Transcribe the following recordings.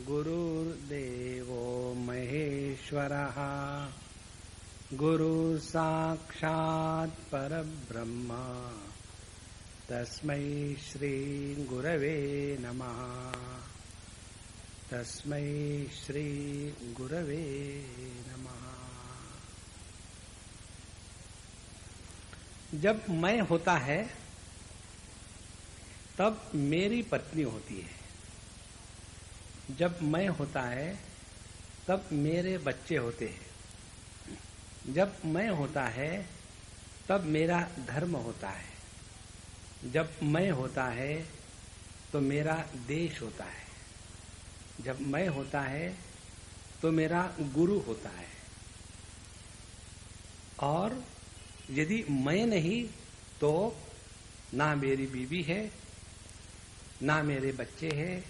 गुरुर्देवो महेश्वरः गुरु साक्षात् परब्रह्म तस्मै श्री गुरवे नमः। तस्मै श्री गुरवे नमः। जब मैं होता है तब मेरी पत्नी होती है। जब मैं होता है तब मेरे बच्चे होते हैं। जब मैं होता है तब मेरा धर्म होता है। जब मैं होता है तो मेरा देश होता है। जब मैं होता है तो मेरा गुरु होता है। और यदि मैं नहीं तो ना मेरी बीवी है, ना मेरे बच्चे हैं,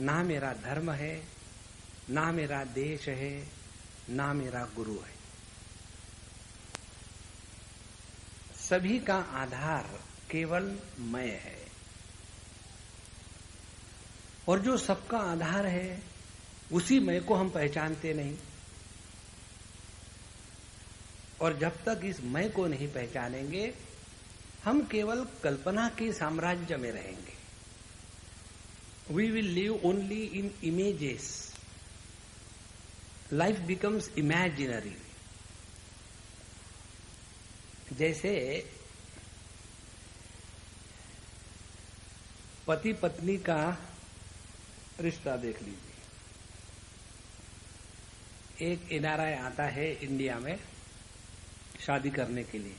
ना मेरा धर्म है, ना मेरा देश है, ना मेरा गुरु है। सभी का आधार केवल मैं है। और जो सबका आधार है उसी मैं को हम पहचानते नहीं। और जब तक इस मैं को नहीं पहचानेंगे हम केवल कल्पना के साम्राज्य में रहेंगे। We will live only in images. Life becomes imaginary. जैसे पति पत्नी का रिश्ता देख लीजिए। एक NRI आता है इंडिया में शादी करने के लिए,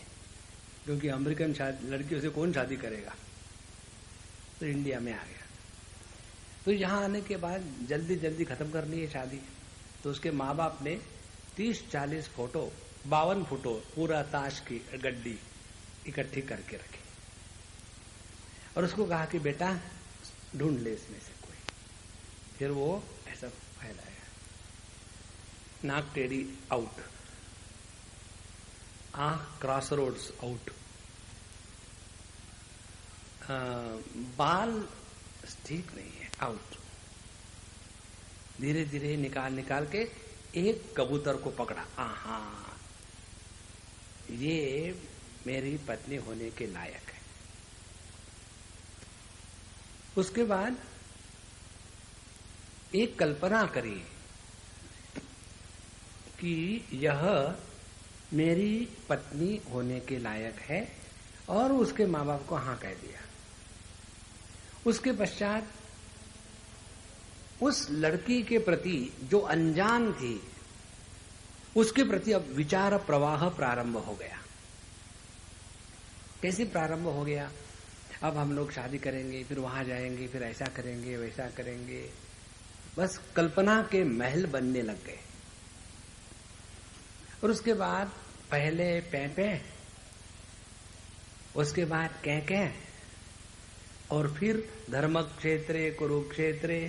क्योंकि अमेरिकन लड़कियों से कौन शादी करेगा, तो इंडिया में आ गया। तो यहाँ आने के बाद जल्दी जल्दी खत्म करनी है शादी, तो उसके माँ बाप ने 30-40 फोटो 52 फोटो पूरा ताश की गड्डी इकट्ठी करके रखी और उसको कहा कि बेटा ढूंढ ले इसमें से कोई। फिर वो ऐसा फैलाया, नाक टेढ़ी आउट, आंख क्रॉस रोड्स आउट, बाल ठीक नहीं है आउट। धीरे धीरे निकाल के एक कबूतर को पकड़ा। आहा, ये मेरी पत्नी होने के लायक है। उसके बाद एक कल्पना करी कि यह मेरी पत्नी होने के लायक है और उसके माँ बाप को हाँ कह दिया। उसके पश्चात उस लड़की के प्रति जो अनजान थी उसके प्रति अब विचार प्रवाह प्रारंभ हो गया। कैसे प्रारंभ हो गया? अब हम लोग शादी करेंगे, फिर वहां जाएंगे, फिर ऐसा करेंगे, वैसा करेंगे। बस कल्पना के महल बनने लग गए। और उसके बाद पहले पे, उसके बाद कह और फिर धर्म क्षेत्रे कुरुक्षेत्रे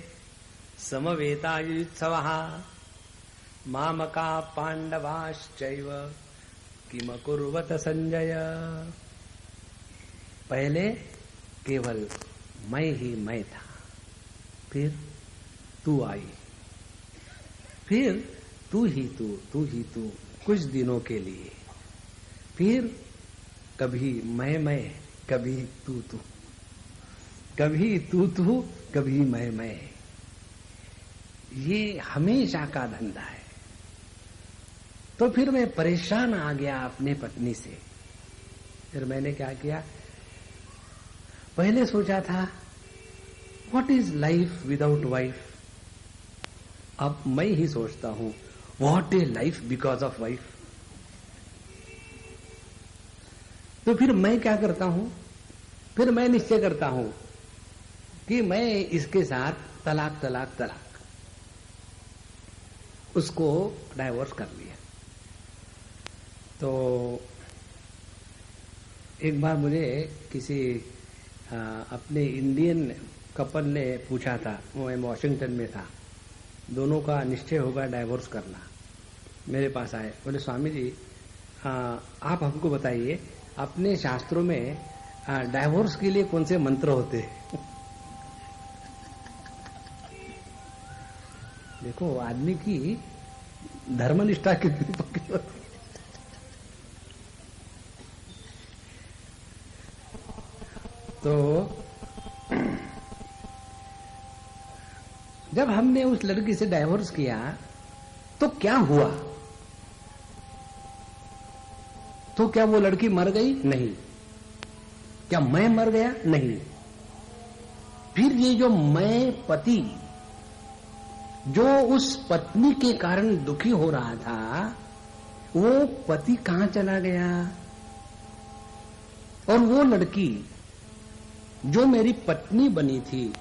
समवेतायुत्सवः मामका पांडवाश्चैव किम कुर्वत संजय। पहले केवल मैं ही मैं था, फिर तू आई, फिर तू ही तू कुछ दिनों के लिए, फिर कभी मैं कभी तू कभी तू कभी मैं। ये हमेशा का धंधा है। तो फिर मैं परेशान आ गया अपने पत्नी से। फिर मैंने क्या किया, पहले सोचा था what is life without wife. अब मैं ही सोचता हूं what is life because of wife. तो फिर मैं क्या करता हूं, फिर मैं निश्चय करता हूं कि मैं इसके साथ तलाक उसको डाइवोर्स कर लिया। तो एक बार मुझे किसी अपने इंडियन कपल ने पूछा था, मैं वॉशिंगटन में था, दोनों का निश्चय होगा डाइवोर्स करना। मेरे पास आए, बोले स्वामी जी आप हमको बताइए अपने शास्त्रों में डाइवोर्स के लिए कौन से मंत्र होते हैं। देखो आदमी की धर्मनिष्ठा कितनी पक्की होती है। तो जब हमने उस लड़की से डाइवोर्स किया तो क्या हुआ? तो क्या वो लड़की मर गई? नहीं। क्या मैं मर गया? नहीं। फिर ये जो मैं पति, जो उस पत्नी के कारण दुखी हो रहा था, वो पति कहां चला गया? और वो लड़की जो मेरी पत्नी बनी थी,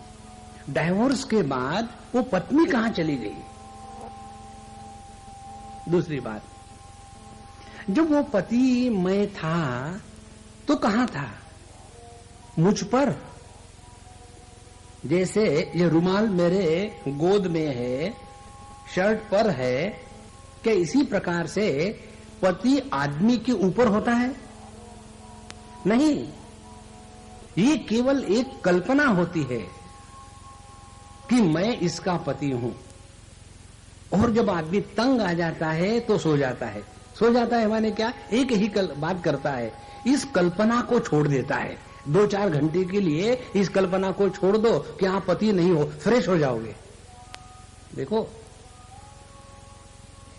डाइवोर्स के बाद वो पत्नी कहां चली गई? दूसरी बात, जब वो पति मैं था तो कहां था? मुझ पर। जैसे ये रुमाल मेरे गोद में है, शर्ट पर है, क्या इसी प्रकार से पति आदमी के ऊपर होता है? नहीं, ये केवल एक कल्पना होती है कि मैं इसका पति हूं। और जब आदमी तंग आ जाता है तो सो जाता है। सो जाता है माने क्या? एक ही बात करता है, इस कल्पना को छोड़ देता है। 2-4 घंटे के लिए इस कल्पना को छोड़ दो कि आप पति नहीं हो, फ्रेश हो जाओगे। देखो,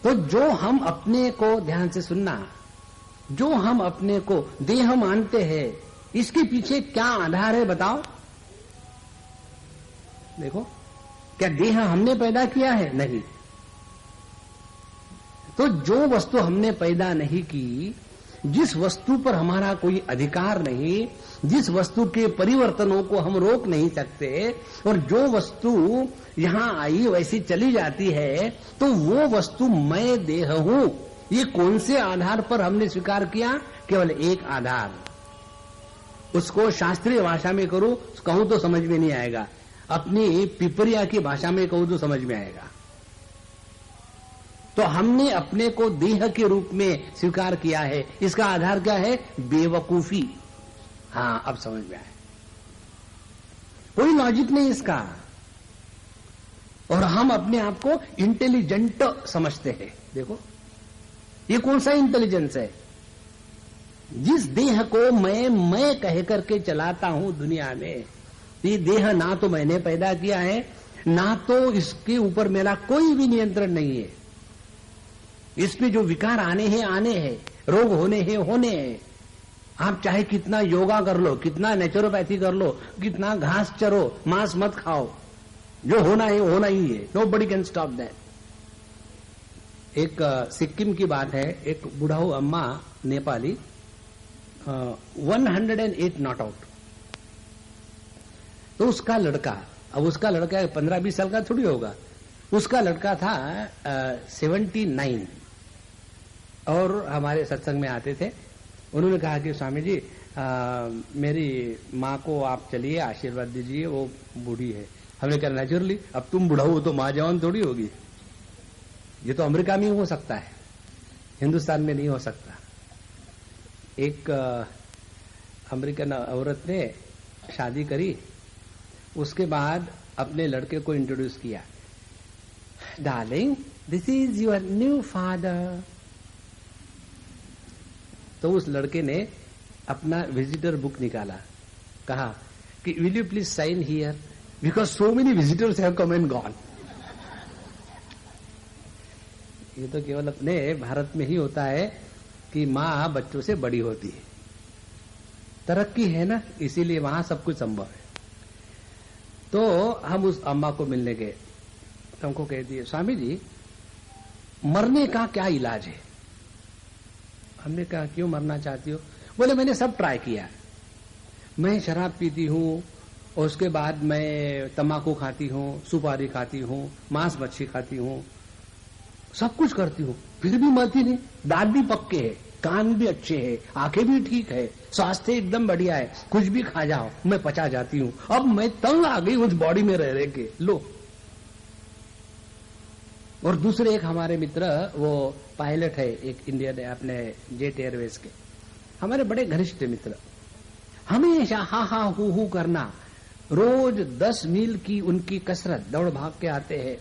तो जो हम अपने को, ध्यान से सुनना, जो हम अपने को देह मानते हैं, इसके पीछे क्या आधार है बताओ? देखो, क्या देह हमने पैदा किया है? नहीं। तो जो वस्तु हमने पैदा नहीं की, जिस वस्तु पर हमारा कोई अधिकार नहीं, जिस वस्तु के परिवर्तनों को हम रोक नहीं सकते, और जो वस्तु यहां आई वैसी चली जाती है, तो वो वस्तु मैं देह हूं। ये कौन से आधार पर हमने स्वीकार किया? केवल एक आधार। उसको शास्त्रीय भाषा में कहूं तो समझ में नहीं आएगा, अपनी पिपरिया की भाषा में कहूं तो समझ में आएगा। तो हमने अपने को देह के रूप में स्वीकार किया है। इसका आधार क्या है? बेवकूफी। हां, अब समझ में आया। कोई लॉजिक नहीं इसका। और हम अपने आप को इंटेलिजेंट समझते हैं। देखो, ये कौन सा इंटेलिजेंस है? जिस देह को मैं कह करके चलाता हूं दुनिया में, ये देह ना तो मैंने पैदा किया है, ना तो इसके ऊपर मेरा कोई भी नियंत्रण नहीं है। इसमें जो विकार आने हैं, रोग होने हैं। आप चाहे कितना योगा कर लो, कितना नेचुरोपैथी कर लो, कितना घास चरो, मांस मत खाओ, जो होना है होना ही है। Nobody can stop that. एक सिक्किम की बात है, एक बुढ़ाऊ अम्मा नेपाली, 108 नॉट आउट। तो उसका लड़का, अब उसका लड़का 15-20 साल का थोड़ी होगा, उसका लड़का था 79। और हमारे सत्संग में आते थे। उन्होंने कहा कि स्वामी जी, मेरी माँ को आप चलिए आशीर्वाद दीजिए, वो बूढ़ी है। हमने कहा नेचुरली, अब तुम बुढ़ा हो तो माँ जवान थोड़ी होगी। ये तो अमेरिका में हो सकता है, हिंदुस्तान में नहीं हो सकता। एक अमेरिकन औरत ने शादी करी, उसके बाद अपने लड़के को इंट्रोड्यूस किया, darling this is your new father. तो उस लड़के ने अपना विजिटर बुक निकाला, कहा कि will you please sign here because so many visitors have come and gone. ये तो केवल अपने भारत में ही होता है कि माँ बच्चों से बड़ी होती है। तरक्की है ना, इसीलिए वहां सब कुछ संभव है। तो हम उस अम्मा को मिलने गए, तो हमको कह दिए, स्वामी जी मरने का क्या इलाज है? हमने कहा क्यों मरना चाहती हो? बोले मैंने सब ट्राई किया, मैं शराब पीती हूँ, और उसके बाद मैं तम्बाकू खाती हूँ, सुपारी खाती हूँ, मांस मच्छी खाती हूँ, सब कुछ करती हूँ, फिर भी मरती नहीं। दांत भी पक्के हैं, कान भी अच्छे हैं, आंखें भी ठीक है, स्वास्थ्य एकदम बढ़िया है, कुछ भी खा जाओ मैं पचा जाती हूँ। अब मैं तंग आ गई उस बॉडी में रह के। लो। और दूसरे एक हमारे मित्र, वो पायलट है, एक इंडियन है, अपने जेट एयरवेज के, हमारे बड़े घनिष्ठ मित्र, हमेशा हा हा हु करना, रोज 10 मील की उनकी कसरत, दौड़ भाग के आते हैं,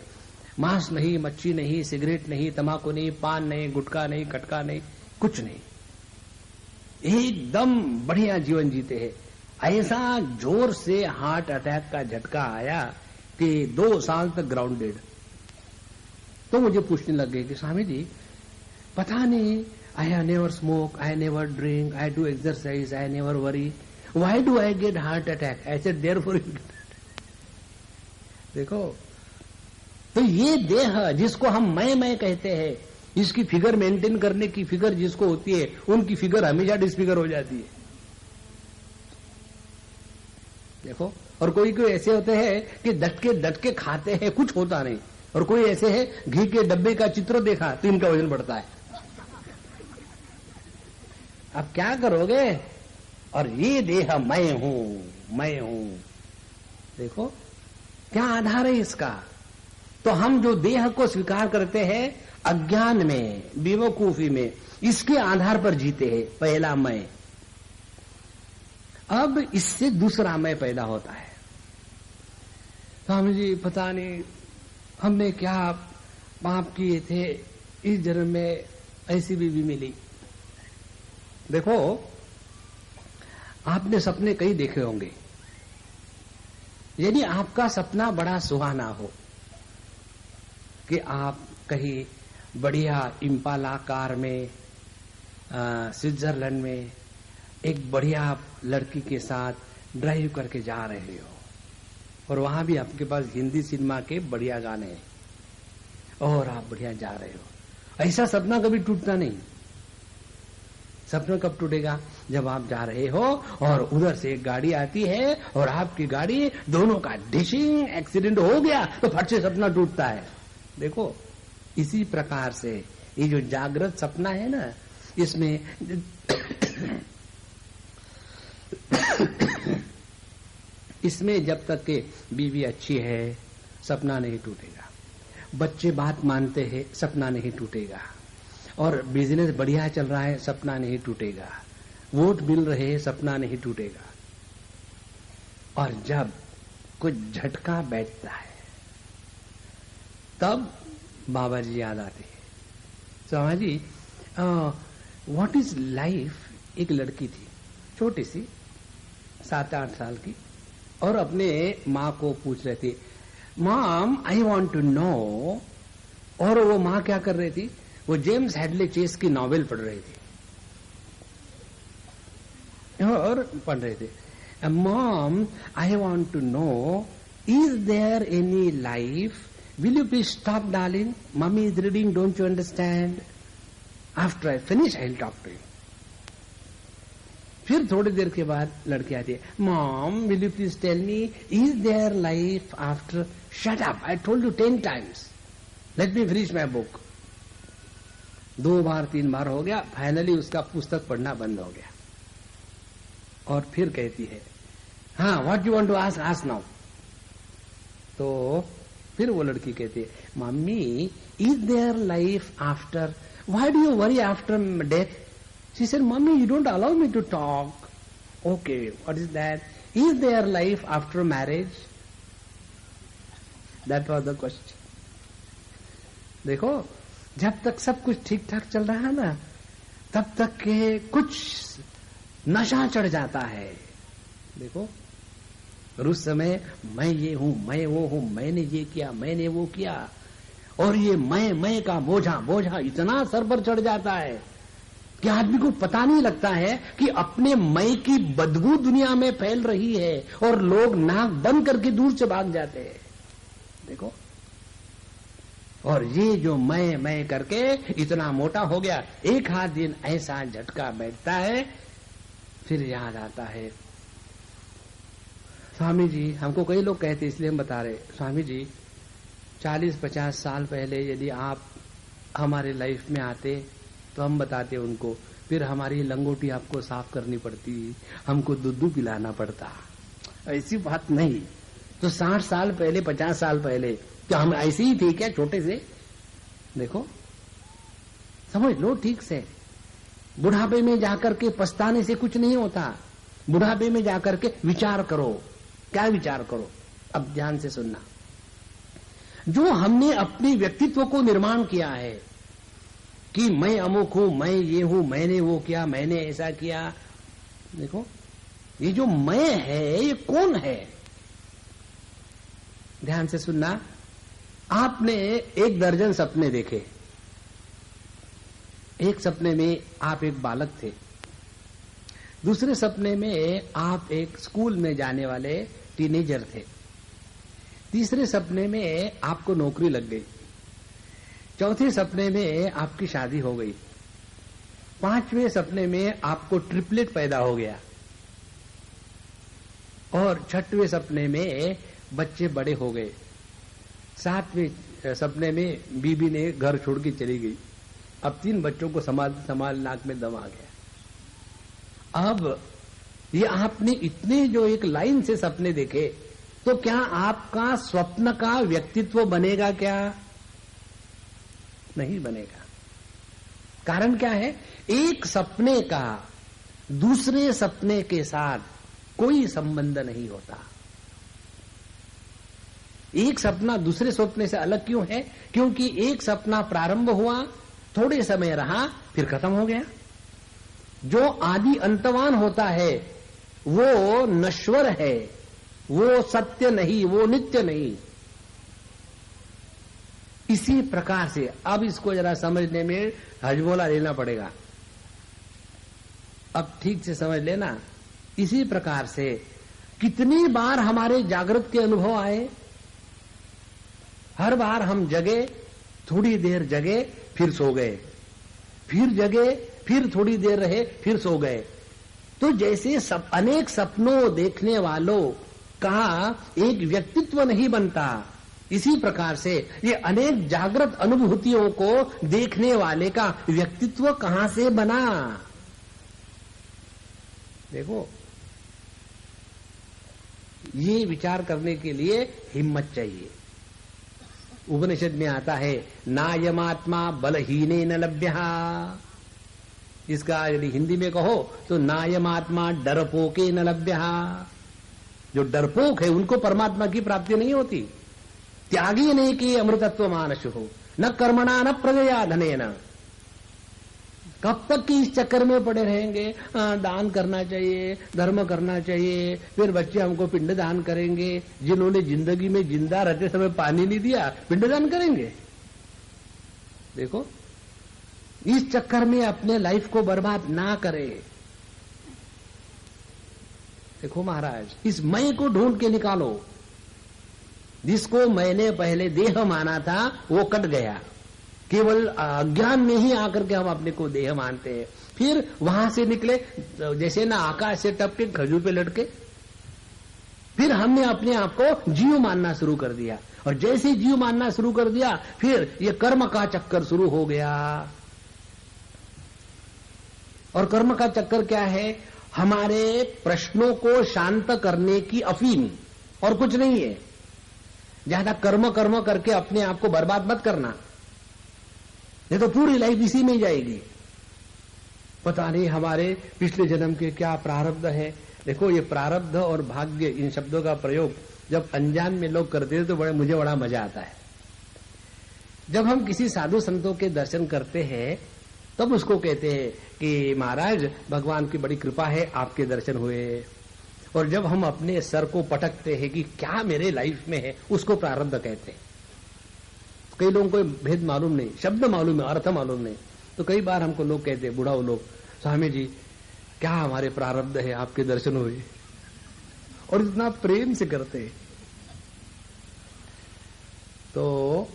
मांस नहीं, मच्छी नहीं, सिगरेट नहीं, तंबाकू नहीं, पान नहीं, गुटखा नहीं, कटका नहीं, कुछ नहीं, एकदम बढ़िया जीवन जीते हैं। ऐसा जोर से हार्ट अटैक का झटका आया कि 2 साल तक ग्राउंडेड। तो मुझे पूछने लग गए कि स्वामी जी पता नहीं, I never smoke, I never drink, I do exercise, I never worry, why do I get heart attack? I said therefore. देखो, तो ये देह जिसको हम मैं कहते हैं, इसकी फिगर मेंटेन करने की फिगर जिसको होती है, उनकी फिगर हमेशा डिसफिगर हो जाती है। देखो, और कोई कोई ऐसे होते हैं कि डट के खाते हैं, कुछ होता नहीं, और कोई ऐसे है घी के डब्बे का चित्र देखा तो इनका वजन बढ़ता है। अब क्या करोगे? और ये देह मैं हूं। देखो क्या आधार है इसका। तो हम जो देह को स्वीकार करते हैं अज्ञान में, बेवकूफी में, इसके आधार पर जीते हैं। पहला मैं। अब इससे दूसरा मैं पैदा होता है। स्वामी जी पता नहीं हमने क्या पाप किए थे, इस जन्म में ऐसी बीवी मिली। देखो, आपने सपने कई देखे होंगे। यदि आपका सपना बड़ा सुहाना हो कि आप कहीं बढ़िया इम्पाला कार में स्विट्जरलैंड में एक बढ़िया लड़की के साथ ड्राइव करके जा रहे हो, और वहां भी आपके पास हिंदी सिनेमा के बढ़िया गाने हैं, और आप बढ़िया जा रहे हो, ऐसा सपना कभी टूटता नहीं। सपना कब टूटेगा? जब आप जा रहे हो और उधर से एक गाड़ी आती है और आपकी गाड़ी, दोनों का डिशिंग एक्सीडेंट हो गया तो फट से सपना टूटता है। देखो, इसी प्रकार से ये जो जागृत सपना है ना, इसमें इसमें जब तक के बीवी अच्छी है सपना नहीं टूटेगा, बच्चे बात मानते हैं सपना नहीं टूटेगा, और बिजनेस बढ़िया चल रहा है सपना नहीं टूटेगा, वोट मिल रहे हैं सपना नहीं टूटेगा। और जब कुछ झटका बैठता है तब बाबा जी याद आते हैं। Swami ji what is life? एक लड़की थी छोटी सी 7-8 साल की, और अपने माँ को पूछ रहे थे, mom I want to know. और वो माँ क्या कर रही थी? वो जेम्स हेडली चेस की नॉवेल पढ़ रही थी, और पढ़ रहे थे, mom I want to know is there any life? Will you please stop, darling? Mommy is reading, don't you understand? After I finish, I'll talk to you. फिर थोड़ी देर के बाद लड़की आती है, Mom, will you please tell me, is there life after? Shut up! I told you 10 times. Let me finish my book. 2 बार 3 बार हो गया, finally उसका पुस्तक पढ़ना बंद हो गया, और फिर कहती है, हाँ, what you want to ask? Ask now. तो फिर वो लड़की कहती है, mummy is there life after? Why do you worry after death? She said, mummy you don't allow me to talk. Okay, what is that? Is there life after marriage? That was the question. देखो, जब तक सब कुछ ठीक ठाक चल रहा है ना, तब तक के कुछ नशा चढ़ जाता है. देखो, और उस समय मैं ये हूं, मैं वो हूं, मैंने ये किया, मैंने वो किया, और ये मैं का बोझा इतना सर पर चढ़ जाता है कि आदमी को पता नहीं लगता है कि अपने मैं की बदबू दुनिया में फैल रही है, और लोग नाक बंद करके दूर से भाग जाते हैं. देखो, और ये जो मैं करके इतना मोटा हो गया, एक हाथ दिन ऐसा झटका बैठता है, फिर याद आता है, स्वामी जी, हमको कई लोग कहते इसलिए हम बता रहे, स्वामी जी 40-50 साल पहले यदि आप हमारे लाइफ में आते तो हम बताते उनको, फिर हमारी लंगोटी आपको साफ करनी पड़ती, हमको दूध पिलाना पड़ता. ऐसी बात नहीं. तो 60 साल पहले, 50 साल पहले क्या हम ऐसे ही थे क्या, छोटे से? देखो, समझ लो ठीक से. बुढ़ापे में जाकर के पछताने से कुछ नहीं होता. बुढ़ापे में जाकर के विचार करो. क्या विचार करो? अब ध्यान से सुनना. जो हमने अपने व्यक्तित्व को निर्माण किया है कि मैं अमुक हूं, मैं ये हूं, मैंने वो किया, मैंने ऐसा किया। देखो ये जो मैं है ये कौन है? ध्यान से सुनना। आपने 1 दर्जन सपने देखे। एक सपने में आप एक बालक थे, दूसरे सपने में आप एक स्कूल में जाने वाले टीनेजर थे, तीसरे सपने में आपको नौकरी लग गई, चौथे सपने में आपकी शादी हो गई, 5वें सपने में आपको ट्रिपलेट पैदा हो गया और 6वें सपने में बच्चे बड़े हो गए, 7वें सपने में बीबी ने घर छोड़ के चली गई। अब 3 बच्चों को संभाल नाक में दम आ गया। अब ये आपने इतने जो एक लाइन से सपने देखे, तो क्या आपका स्वप्न का व्यक्तित्व बनेगा? क्या नहीं बनेगा। कारण क्या है? एक सपने का दूसरे सपने के साथ कोई संबंध नहीं होता। एक सपना दूसरे सपने से अलग क्यों है? क्योंकि एक सपना प्रारंभ हुआ, थोड़े समय रहा, फिर खत्म हो गया। जो आदि अंतवान होता है वो नश्वर है, वो सत्य नहीं, वो नित्य नहीं। इसी प्रकार से अब इसको जरा समझने में हजमोला लेना पड़ेगा। अब ठीक से समझ लेना। इसी प्रकार से कितनी बार हमारे जागृत के अनुभव आए, हर बार हम जगे, थोड़ी देर जगे, फिर सो गए, फिर जगे, फिर थोड़ी देर रहे, फिर सो गए। तो जैसे अनेक सपनों देखने वालों का एक व्यक्तित्व नहीं बनता, इसी प्रकार से ये अनेक जागृत अनुभूतियों को देखने वाले का व्यक्तित्व कहां से बना? देखो, ये विचार करने के लिए हिम्मत चाहिए। उपनिषद में आता है नायमात्मा बलहीने न लभ्यः। इसका यदि हिंदी में कहो तो नायमात्मा डरपोके न लभ्यः। जो डरपोक है उनको परमात्मा की प्राप्ति नहीं होती। त्यागी नहीं कि अमृतत्व मानस हो, न कर्मणा न प्रजया धनेन। कब तक कि इस चक्कर में पड़े रहेंगे? दान करना चाहिए, धर्म करना चाहिए, फिर बच्चे हमको पिंड दान करेंगे। जिन्होंने जिंदगी में जिंदा रहते समय पानी नहीं दिया, पिंड दान करेंगे? देखो, इस चक्कर में अपने लाइफ को बर्बाद ना करे। देखो महाराज, इस मैं को ढूंढ के निकालो। जिसको मैंने पहले देह माना था वो कट गया। केवल अज्ञान में ही आकर के हम अपने को देह मानते हैं। फिर वहां से निकले जैसे ना आकाश से टपके खजूर पे लटके। फिर हमने अपने आप को जीव मानना शुरू कर दिया, और जैसे जीव मानना शुरू कर दिया फिर ये कर्म का चक्कर शुरू हो गया। और कर्म का चक्कर क्या है? हमारे प्रश्नों को शांत करने की अफीम, और कुछ नहीं है। ज्यादा कर्म कर्म करके अपने आप को बर्बाद मत करना, नहीं तो पूरी लाइफ इसी में जाएगी। पता नहीं हमारे पिछले जन्म के क्या प्रारब्ध है। देखो, ये प्रारब्ध और भाग्य, इन शब्दों का प्रयोग जब अनजान में लोग करते हैं तो मुझे बड़ा मजा आता है। जब हम किसी साधु संतों के दर्शन करते हैं तब उसको कहते हैं कि महाराज भगवान की बड़ी कृपा है, आपके दर्शन हुए। और जब हम अपने सर को पटकते हैं कि क्या मेरे लाइफ में है, उसको प्रारब्ध कहते हैं। कई लोगों को भेद मालूम नहीं, शब्द मालूम है, अर्थ मालूम नहीं। तो कई बार हमको लोग कहते हैं, बूढ़ा लोग, स्वामी जी क्या हमारे प्रारब्ध है, आपके दर्शन हुए। और इतना प्रेम से करते हैं। तो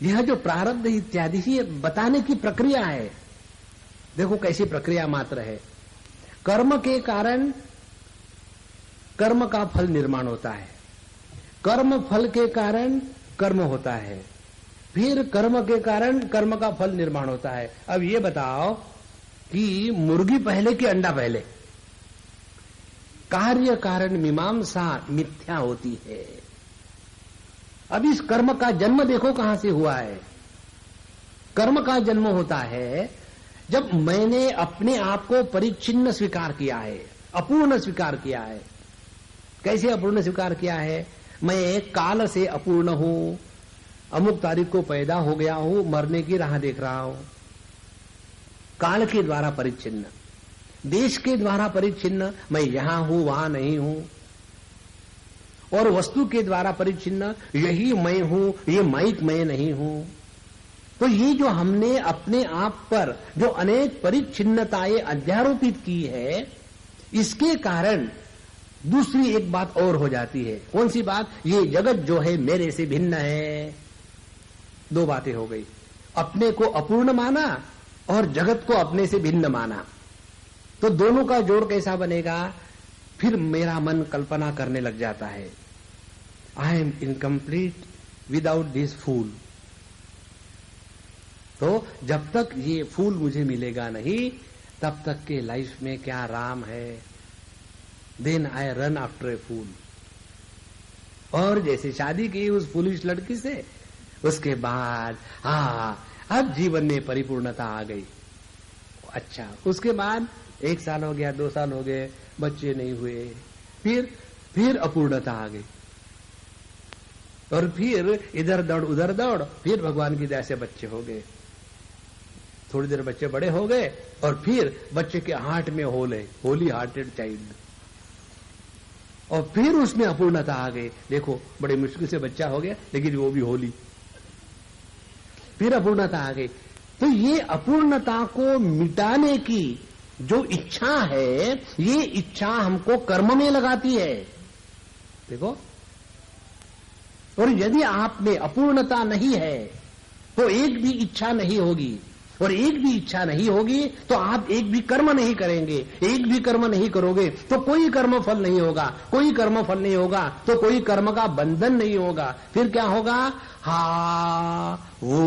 यह जो प्रारब्ध इत्यादि ही बताने की प्रक्रिया है। देखो कैसी प्रक्रिया मात्र है। कर्म के कारण कर्म का फल निर्माण होता है, कर्म फल के कारण कर्म होता है, फिर कर्म के कारण कर्म का फल निर्माण होता है। अब ये बताओ कि मुर्गी पहले कि अंडा पहले? कार्य कारण मीमांसा मिथ्या होती है। अब इस कर्म का जन्म देखो कहां से हुआ है। कर्म का जन्म होता है जब मैंने अपने आप को परिच्छिन्न स्वीकार किया है, अपूर्ण स्वीकार किया है। कैसे अपूर्ण स्वीकार किया है? मैं काल से अपूर्ण हूं, अमुक तारीख को पैदा हो गया हूं, मरने की राह देख रहा हूं। काल के द्वारा परिच्छिन्न, देश के द्वारा परिच्छिन्न, मैं यहां हूं वहां नहीं हूं। और वस्तु के द्वारा परिच्छिन्न, यही मैं हूं, ये माइक मैं नहीं हूं। तो ये जो हमने अपने आप पर जो अनेक परिच्छिन्नताएं अध्यारोपित की है, इसके कारण दूसरी एक बात और हो जाती है। कौन सी बात? ये जगत जो है मेरे से भिन्न है। दो बातें हो गई, अपने को अपूर्ण माना और जगत को अपने से भिन्न माना। तो दोनों का जोड़ कैसा बनेगा? फिर मेरा मन कल्पना करने लग जाता है, I am incomplete without this fool. तो जब तक ये फूल मुझे मिलेगा नहीं, तब तक के लाइफ में क्या राम है। Then I run after a फूल। और जैसे शादी की उस फूलिश लड़की से, उसके बाद अब जीवन में परिपूर्णता आ गई। अच्छा, उसके बाद 1 साल हो गया, 2 साल हो गए, बच्चे नहीं हुए, फिर अपूर्णता आ गई। और फिर इधर दौड़ उधर दौड़, फिर भगवान की दया से बच्चे हो गए। थोड़ी देर बच्चे बड़े हो गए और फिर बच्चे के हार्ट में होल है, होली हार्टेड चाइल्ड। और फिर उसमें अपूर्णता आ गई। देखो, बड़े मुश्किल से बच्चा हो गया, लेकिन वो भी होली। फिर अपूर्णता आ गई। तो ये अपूर्णता को मिटाने की जो इच्छा है, ये इच्छा हमको कर्म में लगाती है। देखो, और यदि आप में अपूर्णता नहीं है तो एक भी इच्छा नहीं होगी, और एक भी इच्छा नहीं होगी तो आप एक भी कर्म नहीं करेंगे। एक भी कर्म नहीं करोगे तो कोई कर्म फल नहीं होगा, कोई कर्म फल नहीं होगा तो कोई कर्म का बंधन नहीं होगा। फिर क्या होगा? वो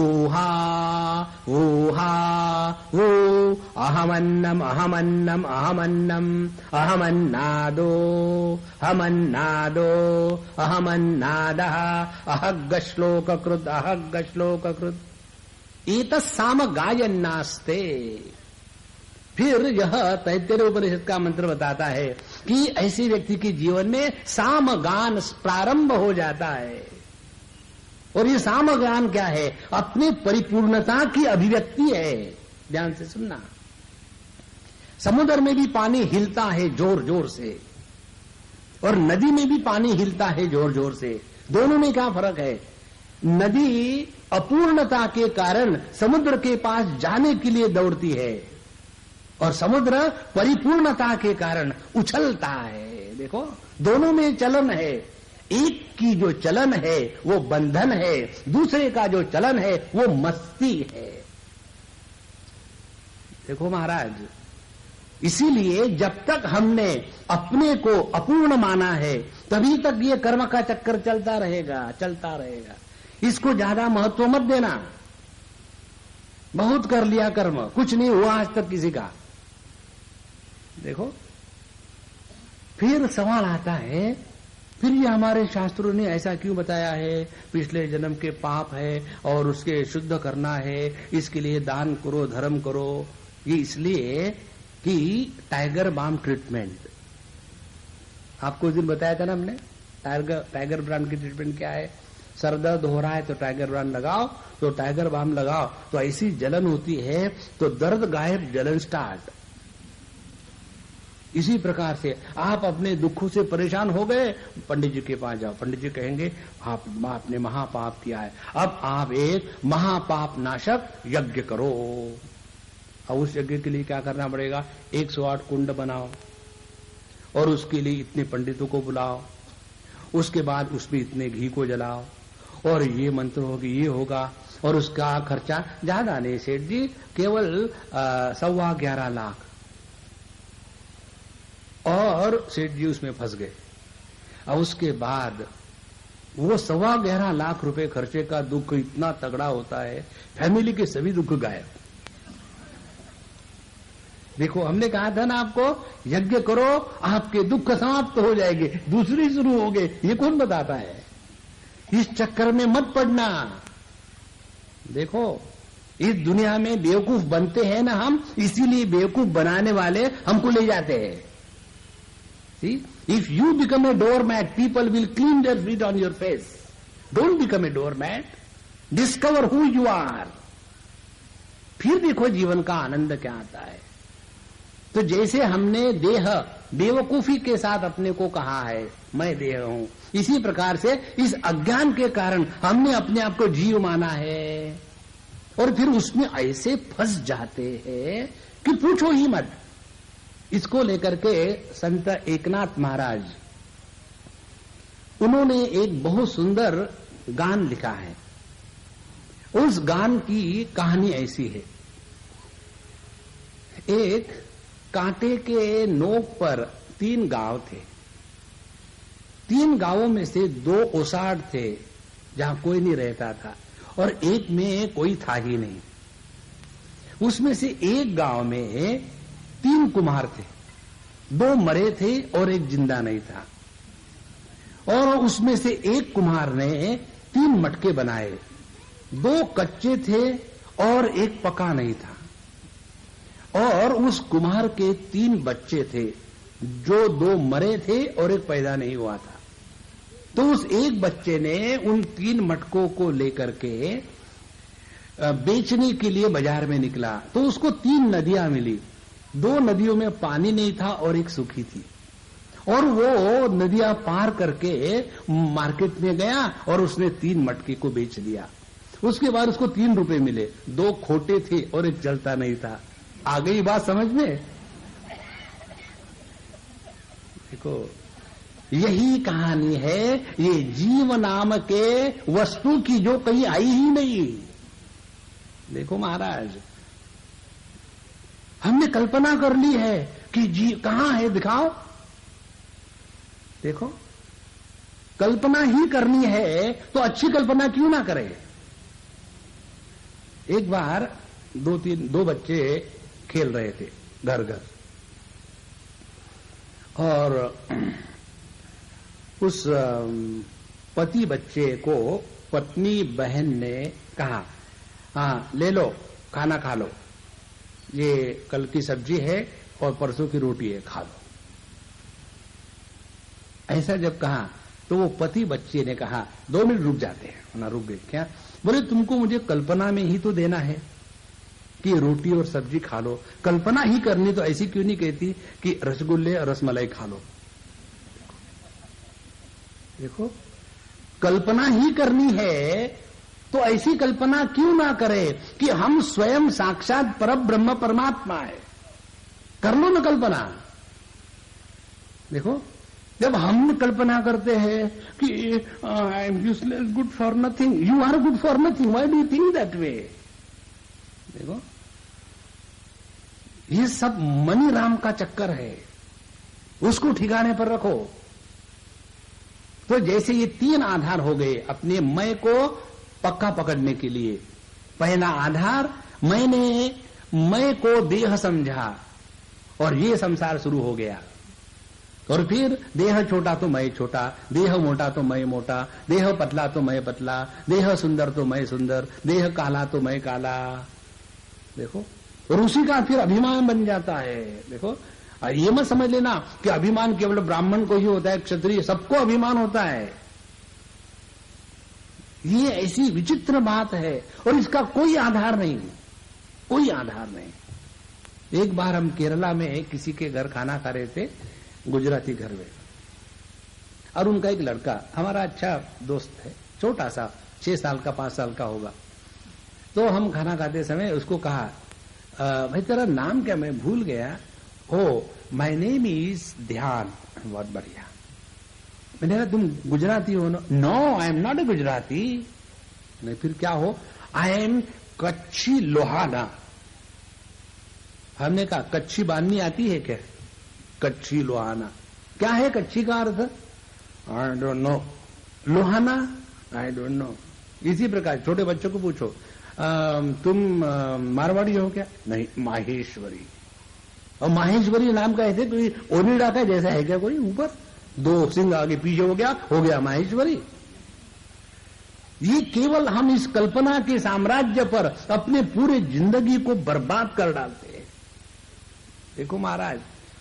अहमन्नम अहमन्नम अहमन्नम अहमन्नादो हमन्नादो अहमन्नादः अहग्ग श्लोककृत अहग्ग श्लोककृत एतस्साम गायन्नास्ते। फिर यह तैत्तिरीय उपनिषद का मंत्र बताता है कि ऐसे व्यक्ति के जीवन में सामगान प्रारंभ हो जाता है। और ये सामगान क्या है? अपनी परिपूर्णता की अभिव्यक्ति है। ध्यान से सुनना, समुद्र में भी पानी हिलता है जोर जोर से, और नदी में भी पानी हिलता है जोर जोर से। दोनों में क्या फर्क है? नदी अपूर्णता के कारण समुद्र के पास जाने के लिए दौड़ती है, और समुद्र परिपूर्णता के कारण उछलता है। देखो, दोनों में चलन है। एक की जो चलन है वो बंधन है, दूसरे का जो चलन है वो मस्ती है। देखो महाराज, इसीलिए जब तक हमने अपने को अपूर्ण माना है, तभी तक ये कर्म का चक्कर चलता रहेगा, चलता रहेगा। इसको ज्यादा महत्व मत देना। बहुत कर लिया कर्म, कुछ नहीं हुआ आज तक किसी का। देखो, फिर सवाल आता है, फिर ये हमारे शास्त्रों ने ऐसा क्यों बताया है? पिछले जन्म के पाप है और उसके शुद्ध करना है, इसके लिए दान करो, धर्म करो। ये इसलिए कि टाइगर बाम ट्रीटमेंट, आपको उस दिन बताया था ना हमने, टाइगर ब्रांड की ट्रीटमेंट क्या है? सर दर्द हो रहा है तो टाइगर ब्रांड लगाओ, तो टाइगर बाम लगाओ तो ऐसी जलन होती है तो दर्द गायब, जलन स्टार्ट। इसी प्रकार से आप अपने दुखों से परेशान हो गए, पंडित जी के पास जाओ। पंडित जी कहेंगे आपने महापाप किया है, अब आप एक महापाप नाशक यज्ञ करो। अब उस यज्ञ के लिए क्या करना पड़ेगा? 108 कुंड बनाओ, और उसके लिए इतने पंडितों को बुलाओ, उसके बाद उसमें इतने घी को जलाओ, और ये मंत्र होगी, ये होगा, और उसका खर्चा ज्यादा नहीं सेठ जी, केवल 11.25 लाख। और सेठ जी उसमें फंस गए। अब उसके बाद वो 11.25 लाख रुपए खर्चे का दुख इतना तगड़ा होता है, फैमिली के सभी दुख गायब। देखो, हमने कहा था ना आपको, यज्ञ करो आपके दुख समाप्त हो जाएंगे, दूसरी शुरू हो गए। ये कौन बताता है? इस चक्कर में मत पड़ना। देखो, इस दुनिया में बेवकूफ बनते हैं ना हम, इसीलिए बेवकूफ बनाने वाले हमको ले जाते हैं। See, if you become a doormat, people will clean their feet on your face. Don't become a doormat. Discover who you are. फिर देखो जीवन का आनंद क्या आता है। तो जैसे हमने देह बेवकूफी के साथ अपने को कहा है मैं देह हूं, इसी प्रकार से इस अज्ञान के कारण हमने अपने आप को जीव माना है और फिर उसमें ऐसे फंस जाते हैं कि पूछो ही मत। इसको लेकर के संत एकनाथ महाराज, उन्होंने एक बहुत सुंदर गान लिखा है। उस गान की कहानी ऐसी है, एक कांटे के नोक पर 3 गांव थे। 3 गांवों में से 2 ओसाड थे जहां कोई नहीं रहता था और एक में कोई था ही नहीं। उसमें से एक गांव में 3 कुम्हार थे, 2 मरे थे और एक जिंदा नहीं था। और उसमें से एक कुम्हार ने 3 मटके बनाए, 2 कच्चे थे और एक पका नहीं था। और उस कुम्हार के 3 बच्चे थे, जो 2 मरे थे और एक पैदा नहीं हुआ था। तो उस एक बच्चे ने उन 3 मटकों को लेकर के बेचने के लिए बाजार में निकला। तो उसको 3 नदियां मिली, 2 नदियों में पानी नहीं था और एक सूखी थी। और वो नदियां पार करके मार्केट में गया और उसने 3 मटके को बेच दिया। उसके बाद उसको 3 रुपए मिले, 2 खोटे थे और एक जलता नहीं था। आ गई बात समझ में? देखो, यही कहानी है ये जीव नाम के वस्तु की, जो कहीं आई ही नहीं। देखो महाराज, हमने कल्पना कर ली है कि जीव कहां है, दिखाओ। देखो, कल्पना ही करनी है तो अच्छी कल्पना क्यों ना करें। एक बार 2 बच्चे खेल रहे थे घर घर, और उस पति बच्चे को पत्नी बहन ने कहा, हाँ ले लो, खाना खा लो, ये कल की सब्जी है और परसों की रोटी है, खा लो। ऐसा जब कहा तो वो पति बच्चे ने कहा, 2 मिनट रुक जाते हैं। ना रुक गए, क्या बोले, तुमको मुझे कल्पना में ही तो देना है कि रोटी और सब्जी खा लो। कल्पना ही करनी तो ऐसी क्यों नहीं कहती कि रसगुल्ले और रसमलाई खा लो। देखो, कल्पना ही करनी है तो ऐसी कल्पना क्यों ना करे कि हम स्वयं साक्षात परब्रह्म परमात्मा है। कर लो ना कल्पना। देखो, जब हम कल्पना करते हैं कि I am useless, good for nothing, you are good for nothing, why do you think that way. देखो, ये सब मनी राम का चक्कर है, उसको ठिकाने पर रखो। तो जैसे ये 3 आधार हो गए अपने मैं को पक्का पकड़ने के लिए। पहला आधार, मैंने मैं को देह समझा और ये संसार शुरू हो गया। और फिर देह छोटा तो मैं छोटा, देह मोटा तो मैं मोटा, देह पतला तो मैं पतला, देह सुंदर तो मैं सुंदर, देह काला तो मैं काला। देखो, और उसी का फिर अभिमान बन जाता है। देखो, ये मत समझ लेना कि अभिमान केवल ब्राह्मण को ही होता है, क्षत्रिय सबको अभिमान होता है। ये ऐसी विचित्र बात है और इसका कोई आधार नहीं, कोई आधार नहीं। एक बार हम केरला में किसी के घर खाना खा रहे थे, गुजराती घर में, और उनका एक लड़का हमारा अच्छा दोस्त है, छोटा सा 6 साल का 5 साल का होगा। तो हम खाना खाते समय उसको कहा, भाई तेरा नाम क्या, मैं भूल गया। ओ, माय नेम इज ध्यान। बहुत बढ़िया। मैंने कहा, तुम गुजराती हो ना? No, I am not a Gujarati. नहीं, फिर क्या हो? I am Kutchi Lohana. हमने कहा, कच्छी बांधनी आती है क्या? कच्छी लोहाना क्या है? कच्छी का अर्थ I don't know, Lohana I don't know. इसी प्रकार छोटे बच्चों को पूछो, तुम मारवाड़ी हो क्या? नहीं, माहेश्वरी। और माहेश्वरी नाम का ऐसे कोई ओनिडा का जैसा है क्या कोई? ऊपर 2 सिंह आगे पीछे हो गया माहेश्वरी। ये केवल हम इस कल्पना के साम्राज्य पर अपने पूरे जिंदगी को बर्बाद कर डालते हैं। देखो महाराज,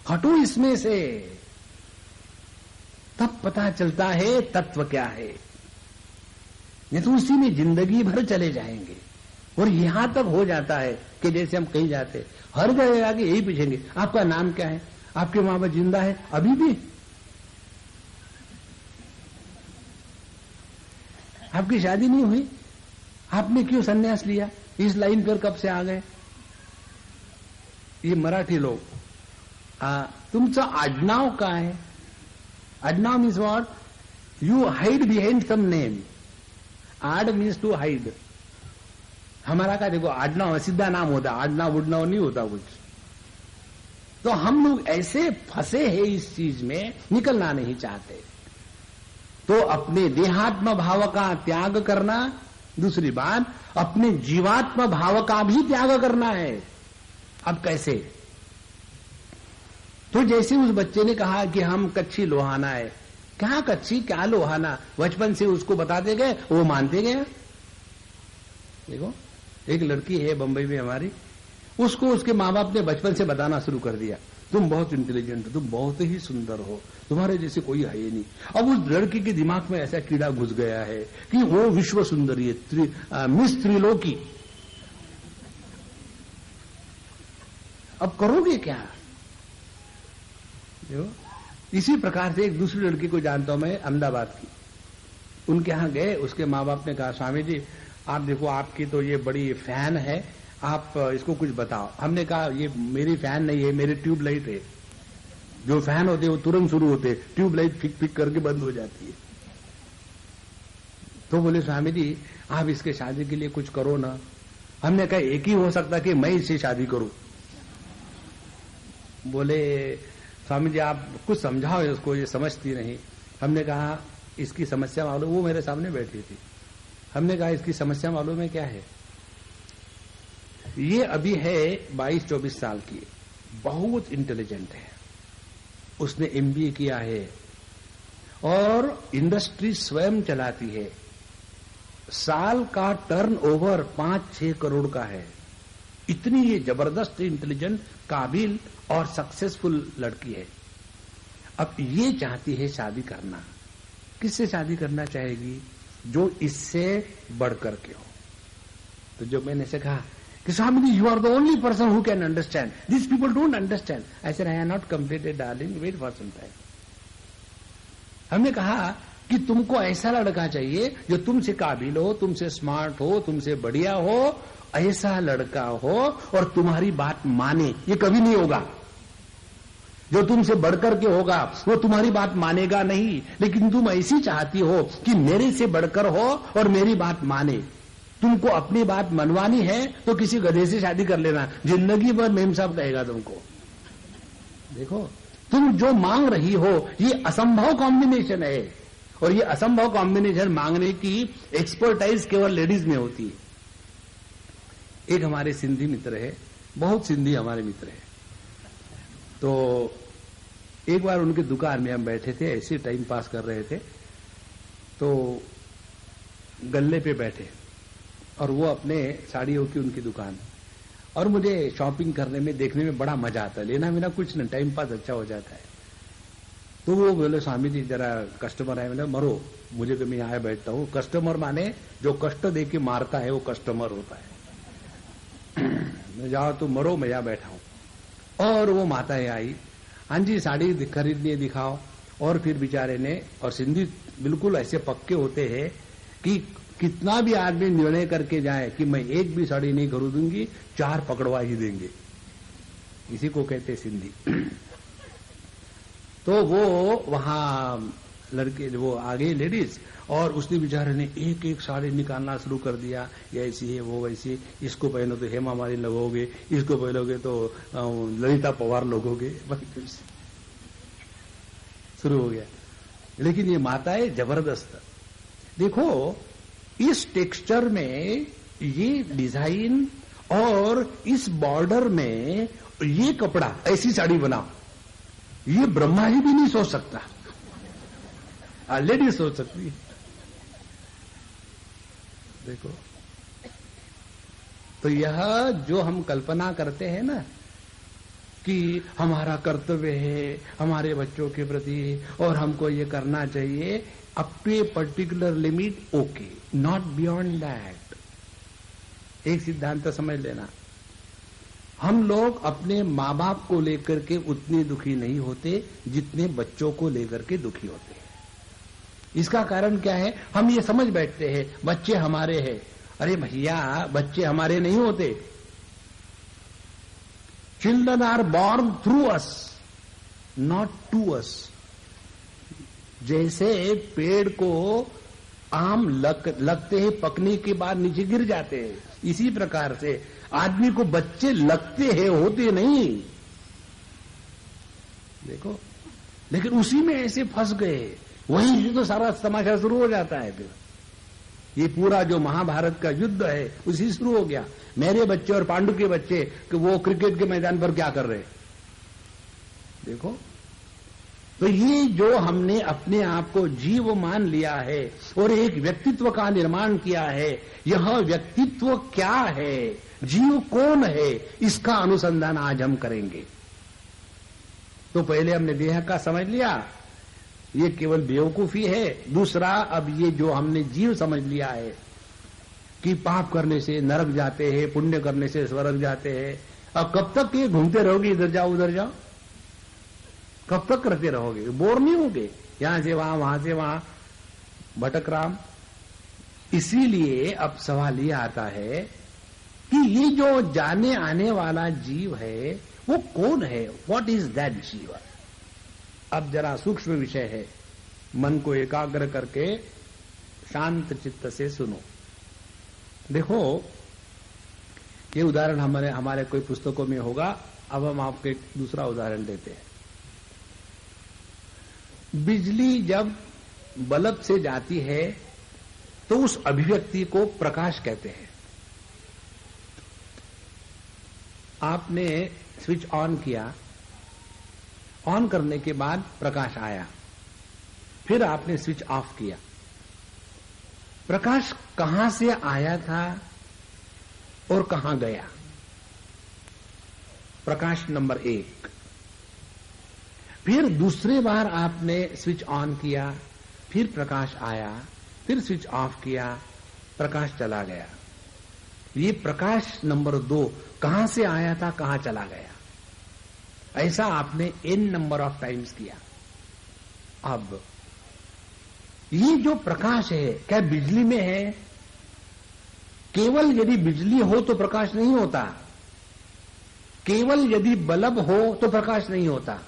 हटो इसमें से। तब पता चलता है तत्व क्या है। नहीं तो उसी में जिंदगी भर चले जाएंगे। और यहां तक हो जाता है कि जैसे हम कहीं जाते, हर जगह आके यही पूछेंगे, आपका नाम क्या है, आपके माँ बाप जिंदा है अभी भी, आपकी शादी नहीं हुई, आपने क्यों संन्यास लिया, इस लाइन पर कब से आ गए। ये मराठी लोग, तुमचं आडनाव काय है, आडनाव means what, you hide behind some name, आड मीन्स टू हाइड। हमारा का देखो आडनाव सीधा नाम होता, आडनाव उडनाव नहीं होता कुछ। तो हम लोग ऐसे फंसे हैं इस चीज में, निकलना नहीं चाहते। तो अपने देहात्म भाव का त्याग करना, दूसरी बात अपने जीवात्म भाव का भी त्याग करना है। अब कैसे? तो जैसे उस बच्चे ने कहा कि हम कच्ची लोहाना है, क्या कच्ची क्या लोहाना, बचपन से उसको बताते गए, वो मानते गए। देखो एक लड़की है बंबई में हमारी, उसको उसके माँ बाप ने बचपन से बताना शुरू कर दिया, तुम बहुत इंटेलिजेंट हो, तुम बहुत ही सुंदर हो, तुम्हारे जैसे कोई है ही नहीं। अब उस लड़की के दिमाग में ऐसा कीड़ा घुस गया है कि वो विश्व सुंदरी है, मिस त्रिलोकी। अब करोगे क्या? देखो इसी प्रकार से एक दूसरी लड़की को जानता हूं मैं, अहमदाबाद की। उनके यहां गए, उसके माँ बाप ने कहा स्वामी जी आप देखो आपकी तो ये बड़ी फैन है, आप इसको कुछ बताओ। हमने कहा ये मेरी फैन नहीं है, मेरी ट्यूबलाइट है। जो फैन होते वो तुरंत शुरू होते, ट्यूबलाइट फिक फिक करके बंद हो जाती है। तो बोले स्वामी जी आप इसके शादी के लिए कुछ करो ना। हमने कहा एक ही हो सकता कि मैं इससे शादी करूं। बोले स्वामी जी आप कुछ समझाओ इसको, ये समझती नहीं। हमने कहा इसकी समस्या मालूम, वो मेरे सामने बैठी थी। हमने कहा इसकी समस्या मालूम है क्या है? ये अभी है 22-24 साल की, बहुत इंटेलिजेंट है, उसने एमबीए किया है और इंडस्ट्री स्वयं चलाती है। साल का टर्नओवर 5-6 करोड़ का है। इतनी ये जबरदस्त इंटेलिजेंट, काबिल और सक्सेसफुल लड़की है। अब ये चाहती है शादी करना। किससे शादी करना चाहेगी? जो इससे बढ़कर के हो। तो जो मैंने से कहा कि Swami ji you are the only person who can understand, this people don't understand. I said I have not completed darling, wait for some time. हमने कहा कि तुमको ऐसा लड़का चाहिए जो तुमसे काबिल हो, तुमसे स्मार्ट हो, तुमसे बढ़िया हो, ऐसा लड़का हो और तुम्हारी बात माने। ये कभी नहीं होगा। जो तुमसे बढ़कर के होगा वो तुम्हारी बात मानेगा नहीं, लेकिन तुम ऐसी चाहती हो कि मेरे से बढ़कर हो और मेरी बात माने। तुमको अपनी बात मनवानी है तो किसी गधे से शादी कर लेना, जिंदगी भर मेम साहब कहेगा तुमको। देखो तुम जो मांग रही हो ये असंभव कॉम्बिनेशन है, और ये असंभव कॉम्बिनेशन मांगने की एक्सपर्टाइज केवल लेडीज में होती है। एक हमारे सिंधी मित्र है, बहुत सिंधी हमारे मित्र है। तो एक बार उनकी दुकान में हम बैठे थे, ऐसे टाइम पास कर रहे थे, तो गल्ले पे बैठे और वो अपने साड़ियों की उनकी दुकान, और मुझे शॉपिंग करने में देखने में बड़ा मजा आता है, लेना मेरा कुछ नहीं, टाइम पास अच्छा हो जाता है। तो वो बोले स्वामी जी जरा कस्टमर आए, मैंने मरो मुझे तो मैं यहाँ बैठता हूँ। कस्टमर माने जो कष्ट दे के मारता है वो कस्टमर होता है। जाओ तुम मरो, मैं यहाँ बैठा हूँ। और वो माताएं आई, हाँ जी साड़ी खरीदने दिखाओ। और फिर बेचारे ने, और सिंधी बिल्कुल ऐसे पक्के होते हैं कि कितना भी आदमी निर्णय करके जाए कि मैं एक भी साड़ी नहीं खरीदूंगी, 4 पकड़वा ही देंगे। इसी को कहते सिंधी। तो वो वहां लड़के वो आगे लेडीज, और उसने बेचारे ने एक एक साड़ी निकालना शुरू कर दिया, ये ऐसी है वो वैसी, इसको पहनो तो हेमा मालिनी लगोगे, इसको पहनोगे तो ललिता पवार लगोगे, शुरू हो गया। लेकिन ये माताएं जबरदस्त। देखो इस टेक्सचर में ये डिजाइन और इस बॉर्डर में ये कपड़ा, ऐसी साड़ी बनाओ, ये ब्रह्मा जी भी नहीं सोच सकता, लेडीज सोच सकती है। देखो तो यह जो हम कल्पना करते हैं ना, कि हमारा कर्तव्य है हमारे बच्चों के प्रति और हमको ये करना चाहिए, up to a particular limit okay, not beyond that. एक सिद्धांत समझ लेना, हम लोग अपने माँ बाप को लेकर के उतने दुखी नहीं होते जितने बच्चों को लेकर के दुखी होते हैं। इसका कारण क्या है? हम ये समझ बैठते हैं बच्चे हमारे हैं। अरे भैया, बच्चे हमारे नहीं होते। Children are born through us, not to us. जैसे पेड़ को आम लगते हैं, पकने के बाद नीचे गिर जाते हैं, इसी प्रकार से आदमी को बच्चे लगते हैं, होते नहीं। देखो, लेकिन उसी में ऐसे फंस गए, वहीं से तो सारा तमाशा शुरू हो जाता है। फिर ये पूरा जो महाभारत का युद्ध है उसी शुरू हो गया। मेरे बच्चे और पांडु के बच्चे कि वो क्रिकेट के मैदान पर क्या कर रहे, देखो। तो ये जो हमने अपने आप को जीव मान लिया है और एक व्यक्तित्व का निर्माण किया है, यह व्यक्तित्व क्या है, जीव कौन है, इसका अनुसंधान आज हम करेंगे। तो पहले हमने देह का समझ लिया, ये केवल बेवकूफी है। दूसरा, अब ये जो हमने जीव समझ लिया है कि पाप करने से नरक जाते हैं, पुण्य करने से स्वर्ग जाते हैं। अब कब तक ये घूमते रहोगे, इधर जाओ उधर जाओ, कब तक करते रहोगे? बोर नहीं होगे? यहां से वहां से वहां भटक राम। इसीलिए अब सवाल ये आता है कि ये जो जाने आने वाला जीव है वो कौन है? व्हाट इज दैट जीव? अब जरा सूक्ष्म विषय है, मन को एकाग्र करके शांत चित्त से सुनो। देखो, ये उदाहरण हमारे कोई पुस्तकों में होगा। अब हम आपको एक दूसरा उदाहरण देते हैं। बिजली जब बल्ब से जाती है तो उस अभिव्यक्ति को प्रकाश कहते हैं। आपने स्विच ऑन किया, ऑन करने के बाद प्रकाश आया, फिर आपने स्विच ऑफ किया। प्रकाश कहां से आया था और कहां गया? प्रकाश नंबर 1। फिर दूसरे बार आपने स्विच ऑन किया, फिर प्रकाश आया, फिर स्विच ऑफ किया, प्रकाश चला गया। ये प्रकाश नंबर 2 कहां से आया था, कहां चला गया? ऐसा आपने n नंबर ऑफ टाइम्स किया। अब ये जो प्रकाश है क्या बिजली में है? केवल यदि बिजली हो तो प्रकाश नहीं होता, केवल यदि बल्ब हो तो प्रकाश नहीं होता।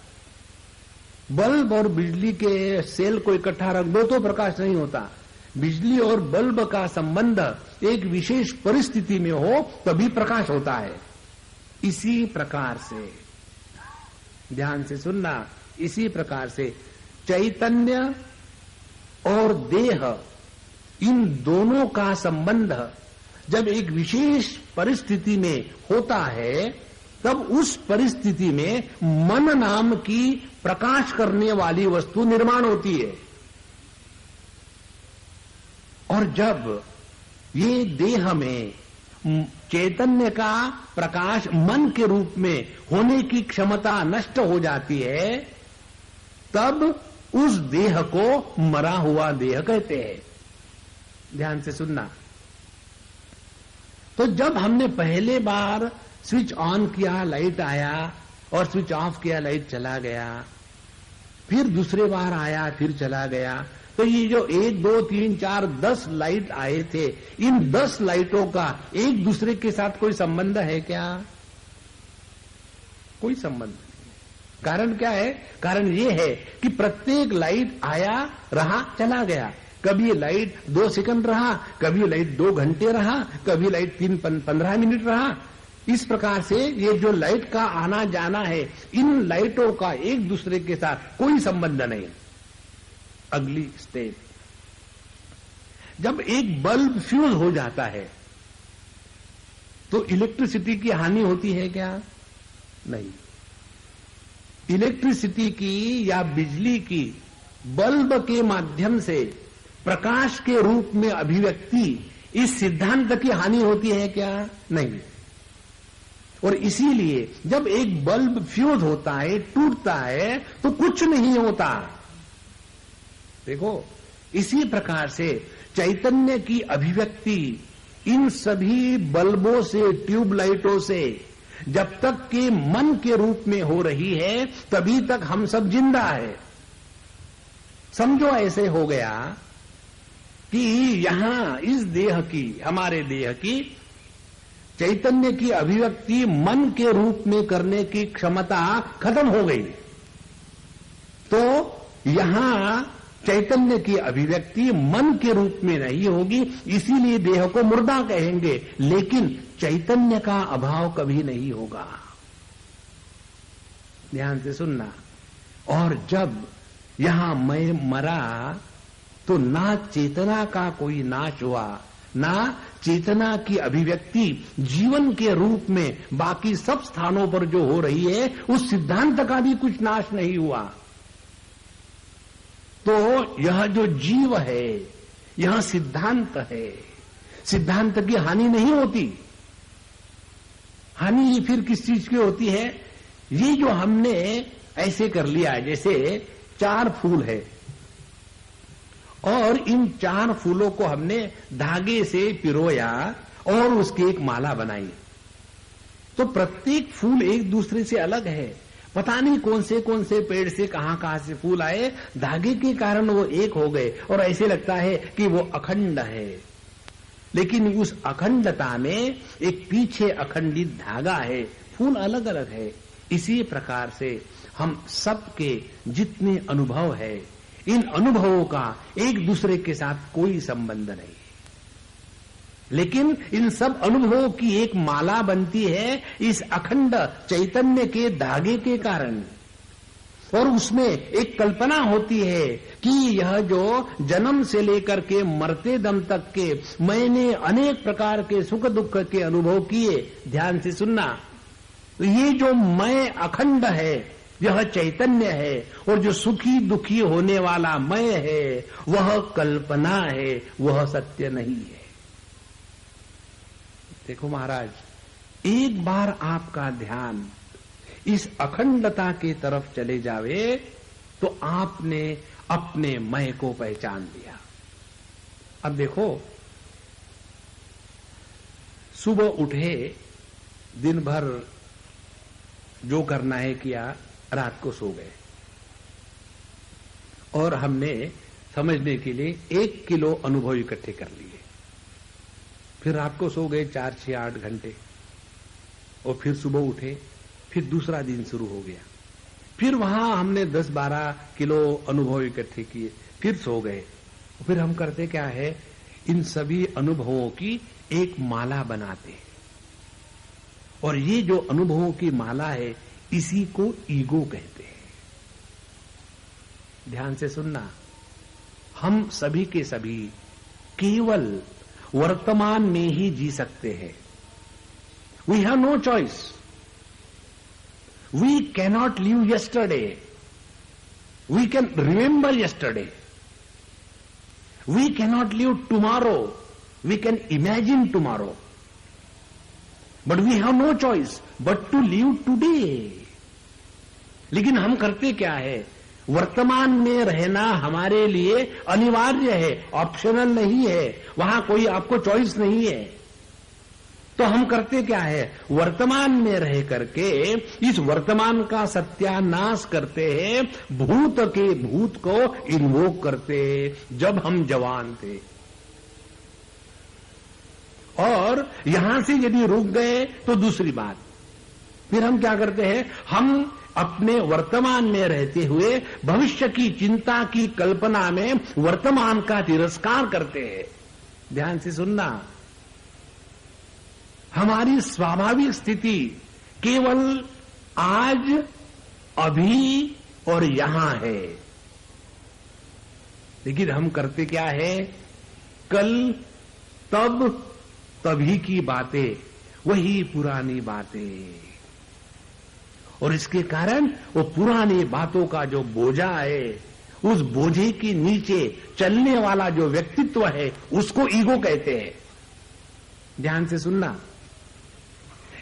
बल्ब और बिजली के सेल को इकट्ठा रख दो तो प्रकाश नहीं होता। बिजली और बल्ब का संबंध एक विशेष परिस्थिति में हो तभी प्रकाश होता है। इसी प्रकार से, ध्यान से सुनना, इसी प्रकार से चैतन्य और देह, इन दोनों का संबंध जब एक विशेष परिस्थिति में होता है तब उस परिस्थिति में मन नाम की प्रकाश करने वाली वस्तु निर्माण होती है। और जब ये देह में चैतन्य का प्रकाश मन के रूप में होने की क्षमता नष्ट हो जाती है, तब उस देह को मरा हुआ देह कहते हैं। ध्यान से सुनना। तो जब हमने पहले बार स्विच ऑन किया, लाइट आया, और स्विच ऑफ किया, लाइट चला गया, फिर दूसरे बार आया, फिर चला गया, तो ये जो 1, 2, 3, 4, 10 लाइट आए थे, इन 10 लाइटों का एक दूसरे के साथ कोई संबंध है क्या? कोई संबंध नहीं। कारण क्या है? कारण ये है कि प्रत्येक लाइट आया, रहा, चला गया। कभी लाइट 2 सेकंड रहा, कभी लाइट 2 घंटे रहा, कभी लाइट 15 मिनट रहा। इस प्रकार से ये जो लाइट का आना जाना है, इन लाइटों का एक दूसरे के साथ कोई संबंध नहीं। अगली स्टेप, जब एक बल्ब फ्यूज हो जाता है तो इलेक्ट्रिसिटी की हानि होती है क्या? नहीं। इलेक्ट्रिसिटी की या बिजली की बल्ब के माध्यम से प्रकाश के रूप में अभिव्यक्ति, इस सिद्धांत की हानि होती है क्या? नहीं। और इसीलिए जब एक बल्ब फ्यूज होता है, टूटता है, तो कुछ नहीं होता। देखो, इसी प्रकार से चैतन्य की अभिव्यक्ति इन सभी बल्बों से, ट्यूबलाइटों से जब तक के मन के रूप में हो रही है, तभी तक हम सब जिंदा है। समझो ऐसे हो गया कि यहां इस देह की, हमारे देह की चैतन्य की अभिव्यक्ति मन के रूप में करने की क्षमता खत्म हो गई, तो यहां चैतन्य की अभिव्यक्ति मन के रूप में नहीं होगी, इसीलिए देह को मुर्दा कहेंगे, लेकिन चैतन्य का अभाव कभी नहीं होगा। ध्यान से सुनना। और जब यहां मैं मरा तो ना चेतना का कोई नाश हुआ, ना चेतना की अभिव्यक्ति जीवन के रूप में बाकी सब स्थानों पर जो हो रही है उस सिद्धांत का भी कुछ नाश नहीं हुआ। तो यह जो जीव है, यह सिद्धांत है, सिद्धांत की हानि नहीं होती। हानि फिर किस चीज की होती है? ये जो हमने ऐसे कर लिया, जैसे 4 फूल है और इन 4 फूलों को हमने धागे से पिरोया और उसकी एक माला बनाई, तो प्रत्येक फूल एक दूसरे से अलग है। पता नहीं कौन से पेड़ से कहां से फूल आए, धागे के कारण वो एक हो गए और ऐसे लगता है कि वो अखंड है, लेकिन उस अखंडता में एक पीछे अखंडित धागा है, फूल अलग अलग है। इसी प्रकार से हम सबके जितने अनुभव है, इन अनुभवों का एक दूसरे के साथ कोई संबंध नहीं, लेकिन इन सब अनुभवों की एक माला बनती है इस अखंड चैतन्य के धागे के कारण। और उसमें एक कल्पना होती है कि यह जो जन्म से लेकर के मरते दम तक के मैंने अनेक प्रकार के सुख दुख के अनुभव किए। ध्यान से सुनना, ये जो मैं अखंड है, यह चैतन्य है, और जो सुखी दुखी होने वाला मैं है वह कल्पना है, वह सत्य नहीं है। देखो महाराज, एक बार आपका ध्यान इस अखंडता की तरफ चले जावे तो आपने अपने मैं को पहचान लिया। अब देखो, सुबह उठे, दिन भर जो करना है किया, रात को सो गए, और हमने समझने के लिए 1 किलो अनुभव इकट्ठे कर लिए। फिर रात को सो गए 4, 6, 8 घंटे, और फिर सुबह उठे, फिर दूसरा दिन शुरू हो गया। फिर वहां हमने 10-12 किलो अनुभव इकट्ठे किए, फिर सो गए। फिर हम करते क्या है, इन सभी अनुभवों की एक माला बनाते हैं, और ये जो अनुभवों की माला है इसी को ईगो कहते हैं। ध्यान से सुनना, हम सभी के सभी केवल वर्तमान में ही जी सकते हैं। We have no choice. We cannot live yesterday. We can remember yesterday. We cannot live tomorrow. We can imagine tomorrow, but we have no choice but to live today. लेकिन हम करते क्या है, वर्तमान में रहना हमारे लिए अनिवार्य है, ऑप्शनल नहीं है, वहां कोई आपको चॉइस नहीं है। तो हम करते क्या है, वर्तमान में रह करके इस वर्तमान का सत्यानाश करते हैं, भूत के भूत को इन्वोक करते हैं जब हम जवान थे। और यहां से यदि रुक गए तो दूसरी बात, फिर हम क्या करते हैं, हम अपने वर्तमान में रहते हुए भविष्य की चिंता की कल्पना में वर्तमान का तिरस्कार करते हैं। ध्यान से सुनना, हमारी स्वाभाविक स्थिति केवल आज, अभी और यहां है, लेकिन हम करते क्या है, कल, तब, तभी की बातें, वही पुरानी बातें। और इसके कारण वो पुरानी बातों का जो बोझा है, उस बोझे के नीचे चलने वाला जो व्यक्तित्व है उसको ईगो कहते हैं। ध्यान से सुनना,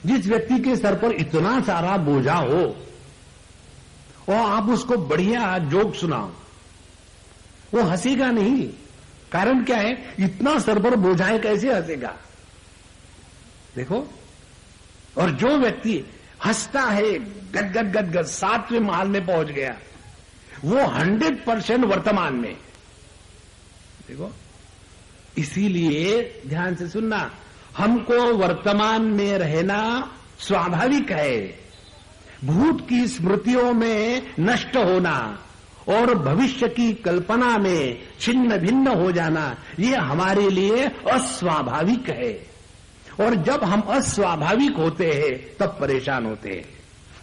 जिस व्यक्ति के सर पर इतना सारा बोझा हो और आप उसको बढ़िया जोक सुनाओ, वो हंसेगा नहीं। कारण क्या है? इतना सर पर बोझा है, कैसे हंसेगा? देखो, और जो व्यक्ति हंसता है, गदगद गदगद 7वें महल में पहुंच गया, वो 100% वर्तमान में। देखो, इसीलिए ध्यान से सुनना, हमको वर्तमान में रहना स्वाभाविक है। भूत की स्मृतियों में नष्ट होना और भविष्य की कल्पना में छिन्न भिन्न हो जाना, ये हमारे लिए अस्वाभाविक है। और जब हम अस्वाभाविक होते हैं तब परेशान होते हैं।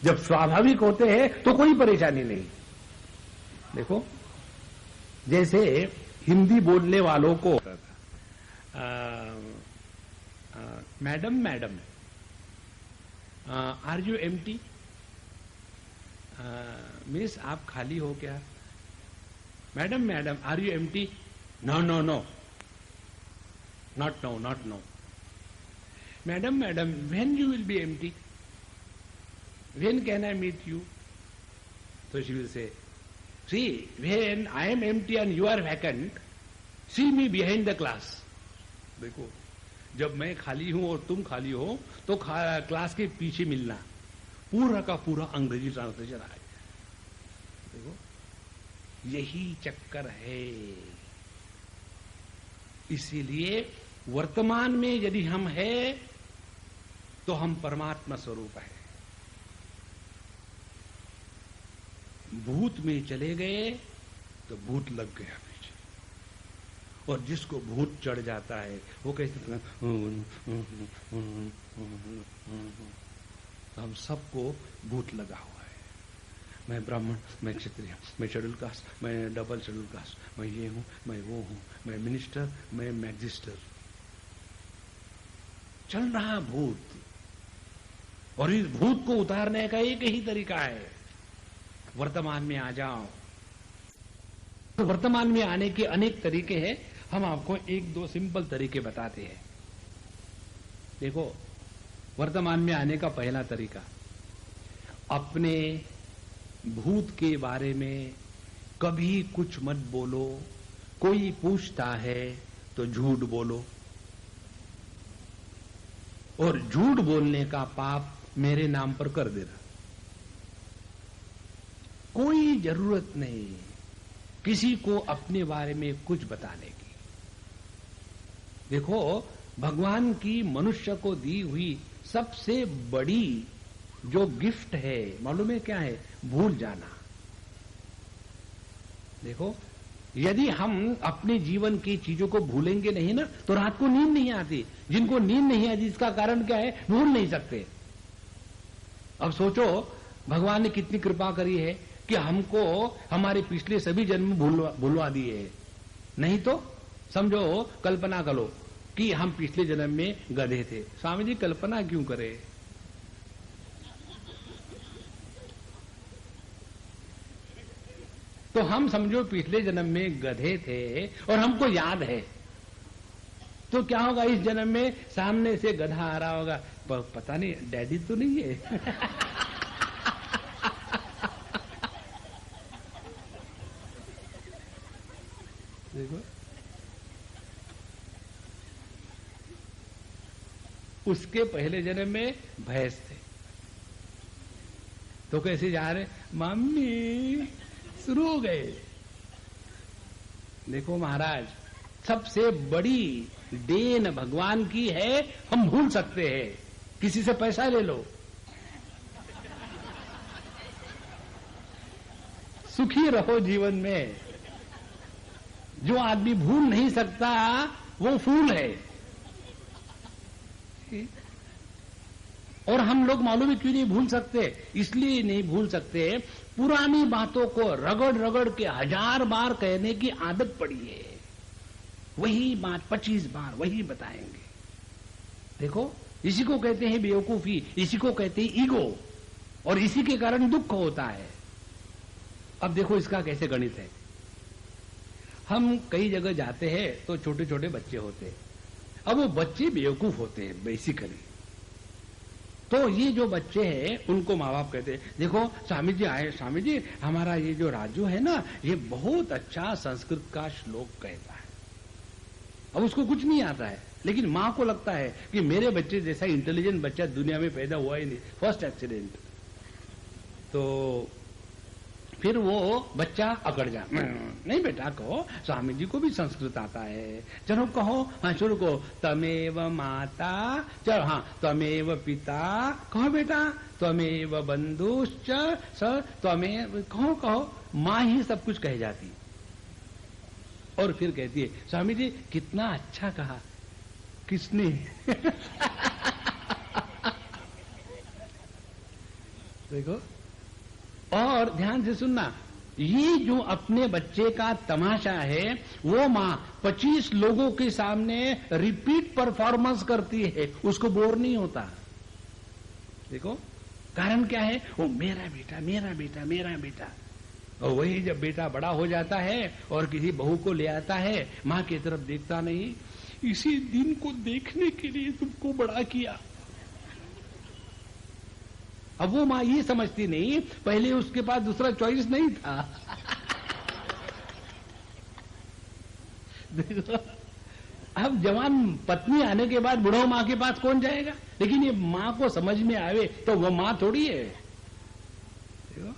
जब स्वाभाविक होते हैं तो कोई परेशानी नहीं। देखो, जैसे हिंदी बोलने वालों को madam are you empty, miss आप खाली हो क्या? Madam are you empty? No no no, not no. Madam when you will be empty? When can I meet you? तो she will say, see when I am empty and you are vacant, see me behind the class. देखो, जब मैं खाली हूं और तुम खाली हो तो क्लास के पीछे मिलना। पूरा का पूरा अंग्रेजी ट्रांसलेशन आएगा। देखो, यही चक्कर है। इसीलिए वर्तमान में यदि हम हैं तो हम परमात्मा स्वरूप है। भूत में चले गए तो भूत लग गया पीछे, और जिसको भूत चढ़ जाता है वो कैसे, हम सबको भूत लगा हुआ है। मैं ब्राह्मण, मैं क्षत्रिय, मैं शेड्यूल कास्ट, मैं डबल शेड्यूल कास्ट, मैं ये हूं, मैं वो हूं, मैं मिनिस्टर, मैं मैजिस्टर। चल रहा भूत, और इस भूत को उतारने का एक ही तरीका है, वर्तमान में आ जाओ। तो वर्तमान में आने के अनेक तरीके हैं, हम आपको 1-2 सिंपल तरीके बताते हैं। देखो, वर्तमान में आने का पहला तरीका, अपने भूत के बारे में कभी कुछ मत बोलो। कोई पूछता है तो झूठ बोलो, और झूठ बोलने का पाप मेरे नाम पर कर देना। कोई जरूरत नहीं किसी को अपने बारे में कुछ बताने की। देखो, भगवान की मनुष्य को दी हुई सबसे बड़ी जो गिफ्ट है, मालूम है क्या है? भूल जाना। देखो, यदि हम अपने जीवन की चीजों को भूलेंगे नहीं ना, तो रात को नींद नहीं आती। जिनको नींद नहीं आती, इसका कारण क्या है? भूल नहीं सकते। अब सोचो, भगवान ने कितनी कृपा करी है कि हमको हमारे पिछले सभी जन्म भूलवा दिए हैं। नहीं तो समझो, कल्पना करो कि हम पिछले जन्म में गधे थे। स्वामी जी, कल्पना क्यों करे? तो हम समझो पिछले जन्म में गधे थे और हमको याद है, तो क्या होगा? इस जन्म में सामने से गधा आ रहा होगा, पता नहीं डैडी तो नहीं है। देखो, उसके पहले जन्म में भैंस थे, तो कैसे जा रहे? मम्मी, शुरू हो गए। देखो महाराज, सबसे बड़ी देन भगवान की है, हम भूल सकते हैं। किसी से पैसा ले लो, सुखी रहो जीवन में। जो आदमी भूल नहीं सकता वो फूल है। और हम लोग मालूम है क्यों नहीं भूल सकते? इसलिए नहीं भूल सकते, पुरानी बातों को रगड़ रगड़ के 1000 बार कहने की आदत पड़ी है। वही बात 25 बार वही बताएंगे। देखो, इसी को कहते हैं बेवकूफी, इसी को कहते हैं ईगो, और इसी के कारण दुख होता है। अब देखो इसका कैसे गणित है। हम कई जगह जाते हैं तो छोटे छोटे बच्चे होते हैं। अब वो बच्चे बेवकूफ होते हैं बेसिकली। तो ये जो बच्चे हैं उनको माँ बाप कहते हैं, देखो स्वामी जी आए, स्वामी जी हमारा ये जो राजू है ना, ये बहुत अच्छा संस्कृत का श्लोक कहता है। अब उसको कुछ नहीं आता है, लेकिन माँ को लगता है कि मेरे बच्चे जैसा इंटेलिजेंट बच्चा दुनिया में पैदा हुआ ही नहीं, फर्स्ट एक्सीडेंट। तो फिर वो बच्चा अकड़ जा, नहीं बेटा कहो, स्वामी जी को भी संस्कृत आता है, चलो कहो, हाँ शुरू कहो, तमेव माता, चलो हाँ, तमेव पिता, कहो बेटा, तमेव बंधुश्च स, तमेव, कहो, माँ ही सब कुछ कह जाती और फिर कहती है, स्वामी जी कितना अच्छा कहा, किसने? देखो, और ध्यान से सुनना, ये जो अपने बच्चे का तमाशा है वो माँ 25 लोगों के सामने रिपीट परफॉर्मेंस करती है, उसको बोर नहीं होता। देखो कारण क्या है, वो मेरा बेटा मेरा बेटा मेरा बेटा। और वही जब बेटा बड़ा हो जाता है और किसी बहू को ले आता है, माँ की तरफ देखता नहीं, इसी दिन को देखने के लिए तुमको बड़ा किया। अब वो माँ ये समझती नहीं, पहले उसके पास दूसरा चॉइस नहीं था। देखो, अब जवान पत्नी आने के बाद बुढ़ो माँ के पास कौन जाएगा, लेकिन ये माँ को समझ में आवे तो वो माँ थोड़ी है। देखो,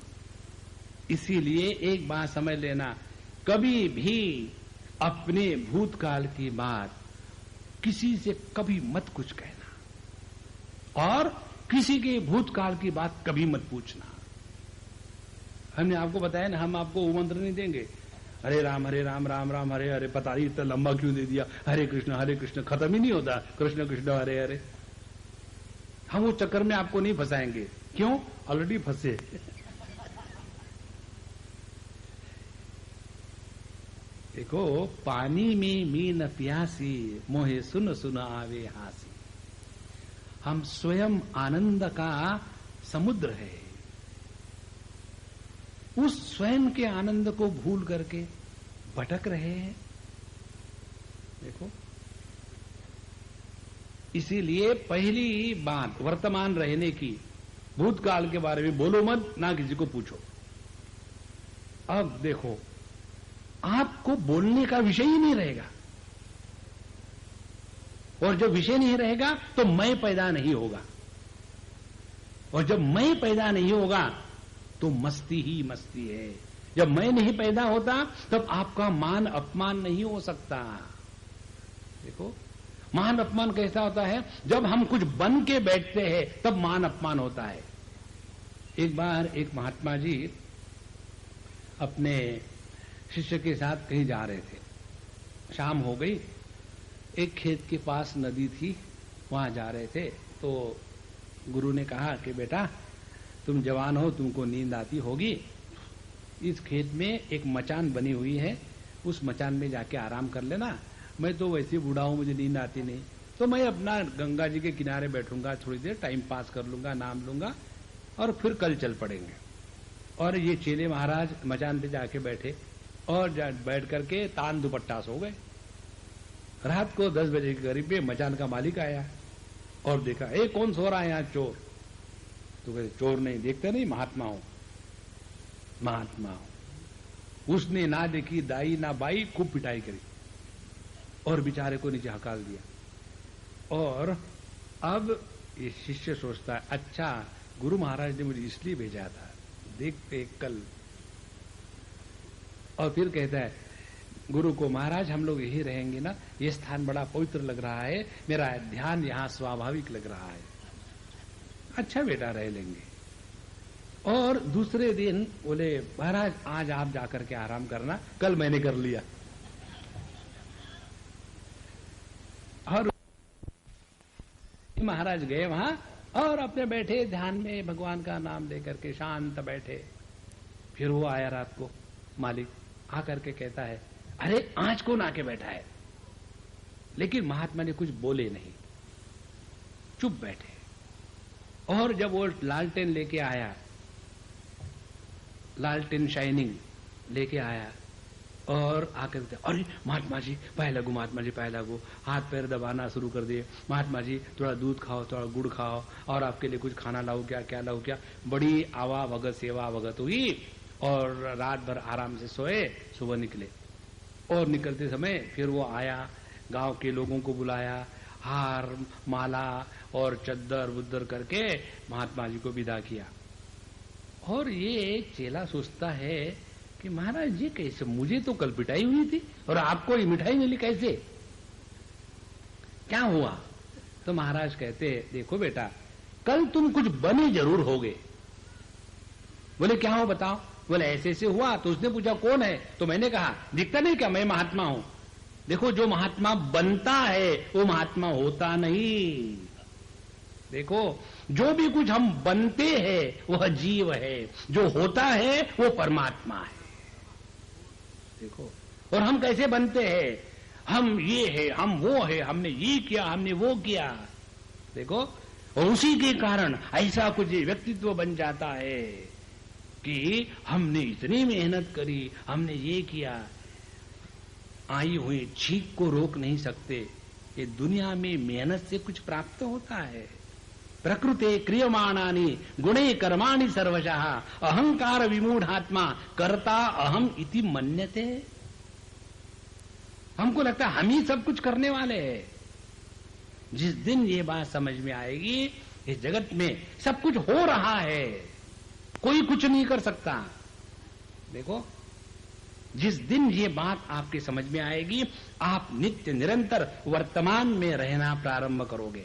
इसीलिए एक बात समझ लेना, कभी भी अपने भूतकाल की बात किसी से कभी मत कुछ कहना और किसी के भूतकाल की बात कभी मत पूछना। हमने आपको बताया ना, हम आपको वो मंत्र नहीं देंगे, हरे राम राम राम हरे हरे, पता नहीं इतना लंबा क्यों दे दिया, हरे कृष्ण खत्म ही नहीं होता, कृष्ण कृष्ण हरे हरे। हम वो चक्कर में आपको नहीं फंसाएंगे, क्यों? ऑलरेडी फंसे। देखो, पानी में मीन प्यासी, मोहे सुन सुन आवे हासी। हम स्वयं आनंद का समुद्र है, उस स्वयं के आनंद को भूल करके भटक रहे हैं। देखो, इसीलिए पहली बात वर्तमान रहने की, भूतकाल के बारे में बोलो मत, ना किसी को पूछो। अब देखो, आपको बोलने का विषय ही नहीं रहेगा, और जब विषय नहीं रहेगा तो मैं पैदा नहीं होगा, और जब मैं पैदा नहीं होगा तो मस्ती ही मस्ती है। जब मैं नहीं पैदा होता तब आपका मान अपमान नहीं हो सकता। देखो, मान अपमान कैसा होता है, जब हम कुछ बन के बैठते हैं तब मान अपमान होता है। एक बार एक महात्मा जी अपने शिष्य के साथ कहीं जा रहे थे, शाम हो गई, एक खेत के पास नदी थी, वहां जा रहे थे, तो गुरु ने कहा कि बेटा तुम जवान हो, तुमको नींद आती होगी, इस खेत में एक मचान बनी हुई है, उस मचान में जाके आराम कर लेना, मैं तो वैसे बूढ़ा हूं, मुझे नींद आती नहीं, तो मैं अपना गंगा जी के किनारे बैठूंगा, थोड़ी देर टाइम पास कर लूंगा, नाम लूंगा और फिर कल चल पड़ेंगे। और ये चेले महाराज मचान पे जाके बैठे और बैठ करके तान दुपट्टा सो गए। रात को 10 बजे के करीब में मचान का मालिक आया और देखा, ए कौन सो रहा है यहाँ? चोर। तो कहते चोर नहीं, देखते नहीं, महात्मा हो, महात्मा हो। उसने ना देखी दाई ना बाई, खूब पिटाई करी और बेचारे को नीचे हकाल दिया। और अब ये शिष्य सोचता है, अच्छा गुरु महाराज ने मुझे इसलिए भेजा था, देखते कल। और फिर कहता है गुरु को, महाराज हम लोग यही रहेंगे ना, ये स्थान बड़ा पवित्र लग रहा है, मेरा ध्यान यहाँ स्वाभाविक लग रहा है। अच्छा बेटा रह लेंगे। और दूसरे दिन बोले, महाराज आज आप जाकर के आराम करना, कल मैंने कर लिया। और महाराज गए वहां और अपने बैठे ध्यान में, भगवान का नाम लेकर के शांत बैठे। फिर वो आया रात को, मालिक आकर के कहता है, अरे आज कौन आके बैठा है? लेकिन महात्मा ने कुछ बोले नहीं, चुप बैठे। और जब वो लालटेन लेके आया, लालटेन शाइनिंग लेके आया, और आकर कहते, अरे महात्मा जी पैर लगो, महात्मा जी पैर लगो, हाथ पैर दबाना शुरू कर दिए। महात्मा जी थोड़ा दूध खाओ, थोड़ा गुड़ खाओ, और आपके लिए कुछ खाना लाओ क्या, क्या लाओ क्या। बड़ी आवा भगत सेवा भगत हुई और रात भर आराम से सोए, सुबह निकले। और निकलते समय फिर वो आया, गांव के लोगों को बुलाया, हार माला और चद्दर बुद्दर करके महात्मा जी को विदा किया। और ये चेला सोचता है कि महाराज जी कैसे, मुझे तो कल पिटाई हुई थी और आपको ये मिठाई मिली, कैसे, क्या हुआ। तो महाराज कहते, देखो बेटा, कल तुम कुछ बने जरूर होगे। बोले क्या हो बताओ। बोले ऐसे ऐसे हुआ। तो उसने पूछा कौन है, तो मैंने कहा दिखता नहीं क्या, मैं महात्मा हूं। देखो जो महात्मा बनता है वो महात्मा होता नहीं। देखो जो भी कुछ हम बनते हैं वह जीव है, जो होता है वो परमात्मा है। देखो, और हम कैसे बनते हैं, हम ये है, हम वो है, हमने ये किया, हमने वो किया। देखो, और उसी के कारण ऐसा कुछ व्यक्तित्व बन जाता है कि हमने इतनी मेहनत करी, हमने ये किया। आई हुई छींक को रोक नहीं सकते। ये दुनिया में मेहनत से कुछ प्राप्त होता है। प्रकृते क्रियमाणानि गुणे कर्माणि सर्वशः अहंकार विमूढ़ात्मा कर्ता अहम इति मन्यते। हमको लगता है हम ही सब कुछ करने वाले हैं। जिस दिन ये बात समझ में आएगी, इस जगत में सब कुछ हो रहा है, कोई कुछ नहीं कर सकता। देखो, जिस दिन ये बात आपके समझ में आएगी, आप नित्य निरंतर वर्तमान में रहना प्रारंभ करोगे।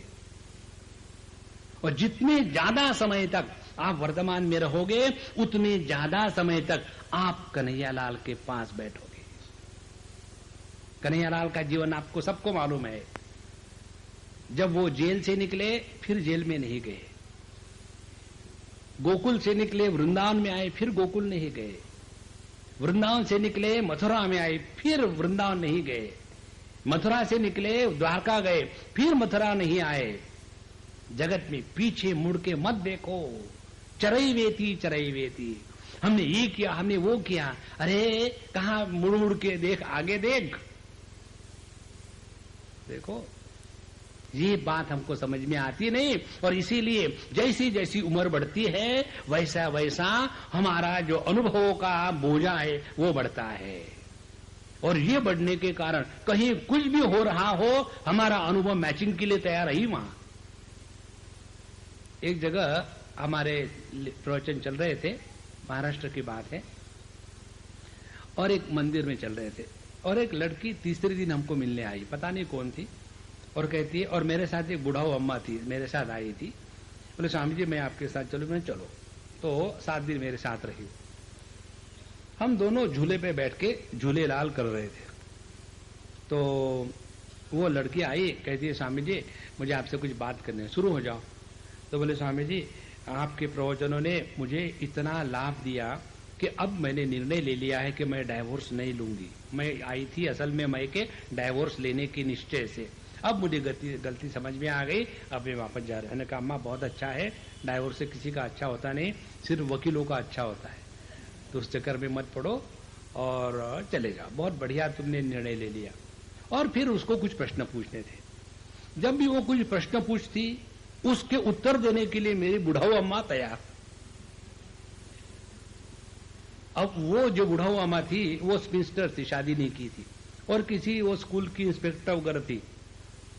और जितने ज्यादा समय तक आप वर्तमान में रहोगे, उतने ज्यादा समय तक आप कन्हैयालाल के पास बैठोगे। कन्हैयालाल का जीवन आपको सबको मालूम है। जब वो जेल से निकले, फिर जेल में नहीं गए। गोकुल से निकले, वृंदावन में आए, फिर गोकुल नहीं गए। वृंदावन से निकले, मथुरा में आए, फिर वृंदावन नहीं गए। मथुरा से निकले, द्वारका गए, फिर मथुरा नहीं आए। जगत में पीछे मुड़ के मत देखो। चरई वेती, हमने ये किया, हमने वो किया। अरे कहां मुड़ मुड़ के देख, आगे देख। देखो, ये बात हमको समझ में आती नहीं। और इसीलिए जैसी जैसी उम्र बढ़ती है, वैसा वैसा हमारा जो अनुभवों का बोझा है वो बढ़ता है। और ये बढ़ने के कारण कहीं कुछ भी हो रहा हो, हमारा अनुभव मैचिंग के लिए तैयार है ही वहां। एक जगह हमारे प्रवचन चल रहे थे, महाराष्ट्र की बात है, और एक मंदिर में चल रहे थे, और एक लड़की तीसरे दिन हमको मिलने आई, पता नहीं कौन थी, और कहती है, और मेरे साथ एक बुढ़ाऊ अम्मा थी, मेरे साथ आई थी। बोले स्वामी जी मैं आपके साथ चलूं। मैं चलो। तो 7 दिन मेरे साथ रही। हम दोनों झूले पे बैठ के झूले लाल कर रहे थे। तो वो लड़की आई, कहती है स्वामी जी मुझे आपसे कुछ बात करनी है, शुरू हो जाओ। तो बोले स्वामी जी आपके प्रवचनों ने मुझे इतना लाभ दिया कि अब मैंने निर्णय ले लिया है कि मैं डाइवोर्स नहीं लूंगी। मैं आई थी असल में मैं के डाइवोर्स लेने के निश्चय से। अब मुझे गलती समझ में आ गई, अब मैं वापस जा रहा हूं। मैंने कहा अम्मा बहुत अच्छा है, डाइवोर्स से किसी का अच्छा होता नहीं, सिर्फ वकीलों का अच्छा होता है, तो उस चक्कर में मत पड़ो और चले जाओ। बहुत बढ़िया तुमने निर्णय ले लिया। और फिर उसको कुछ प्रश्न पूछने थे। जब भी वो कुछ प्रश्न पूछती, उसके उत्तर देने के लिए मेरी बुढ़ाऊ अम्मा तैयार। अब वो जो बुढ़ाऊ अम्मा थी वो स्पिंस्टर थी, शादी नहीं की थी, और किसी वो स्कूल की इंस्पेक्टर वगैरह थी,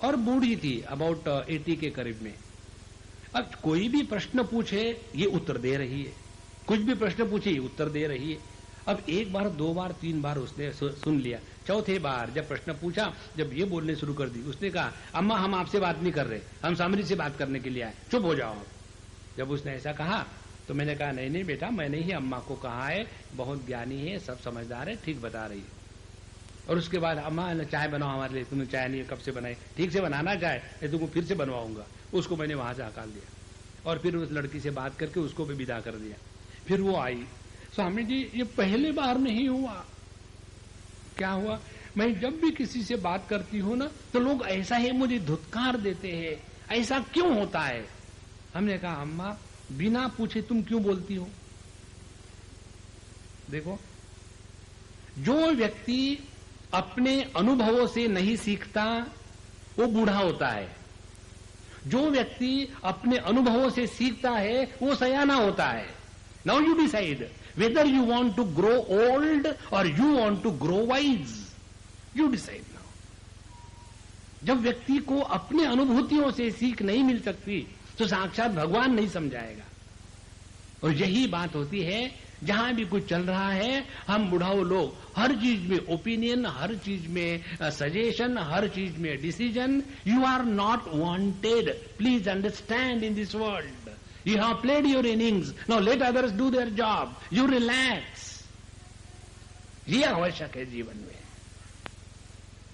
और बूढ़ी थी, अबाउट 80 के करीब में। अब कोई भी प्रश्न पूछे ये उत्तर दे रही है, कुछ भी प्रश्न पूछे ये उत्तर दे रही है। अब 1 बार 2 बार 3 बार उसने सुन लिया। चौथे बार जब प्रश्न पूछा, जब ये बोलने शुरू कर दी, उसने कहा अम्मा हम आपसे बात नहीं कर रहे, हम सामरी से बात करने के लिए आए, चुप हो जाओ। जब उसने ऐसा कहा तो मैंने कहा नहीं नहीं बेटा, मैंने ही अम्मा को कहा है, बहुत ज्ञानी है, सब समझदार है, ठीक बता रही है। और उसके बाद अम्मा चाय बनाओ हमारे लिए, तुमने चाय नहीं कब से बनाई, ठीक से बनाना चाय, ये तुमको फिर से बनवाऊंगा। उसको मैंने वहां से हकाल दिया और फिर उस लड़की से बात करके उसको भी विदा कर दिया। फिर वो आई, स्वामी जी ये पहले बार नहीं हुआ। क्या हुआ? मैं जब भी किसी से बात करती हूं ना, तो लोग ऐसा ही मुझे धुतकार देते हैं, ऐसा क्यों होता है? हमने कहा अम्मा बिना पूछे तुम क्यों बोलती हो? देखो, जो व्यक्ति अपने अनुभवों से नहीं सीखता वो बूढ़ा होता है, जो व्यक्ति अपने अनुभवों से सीखता है वो सयाना होता है। Now you decide whether you want to grow old और you want to grow wise, you decide now. जब व्यक्ति को अपने अनुभूतियों से सीख नहीं मिल सकती तो साक्षात भगवान नहीं समझाएगा। और यही बात होती है, जहां भी कुछ चल रहा है हम बुढ़ाओ लोग हर चीज में ओपिनियन, हर चीज में सजेशन, हर चीज में decision. You are not wanted, please understand, in this world you have played your innings, now let others do their job, you relax. ये आवश्यक है जीवन में,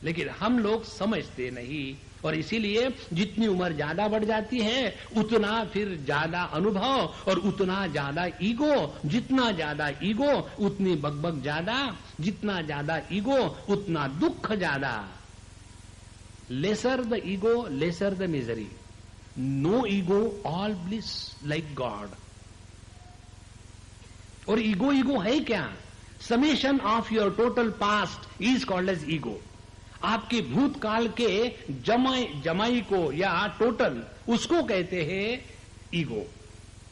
लेकिन हम लोग समझते नहीं। और इसीलिए जितनी उम्र ज्यादा बढ़ जाती है उतना फिर ज्यादा अनुभव और उतना ज्यादा ईगो, जितना ज्यादा ईगो उतनी बकबक ज्यादा, जितना ज्यादा ईगो उतना दुख ज्यादा। Lesser the ego lesser the misery, no ego all bliss like God. और ईगो ईगो है क्या? Summation of your total past is called as ego. आपके भूतकाल के जमाई को या टोटल, उसको कहते हैं ईगो।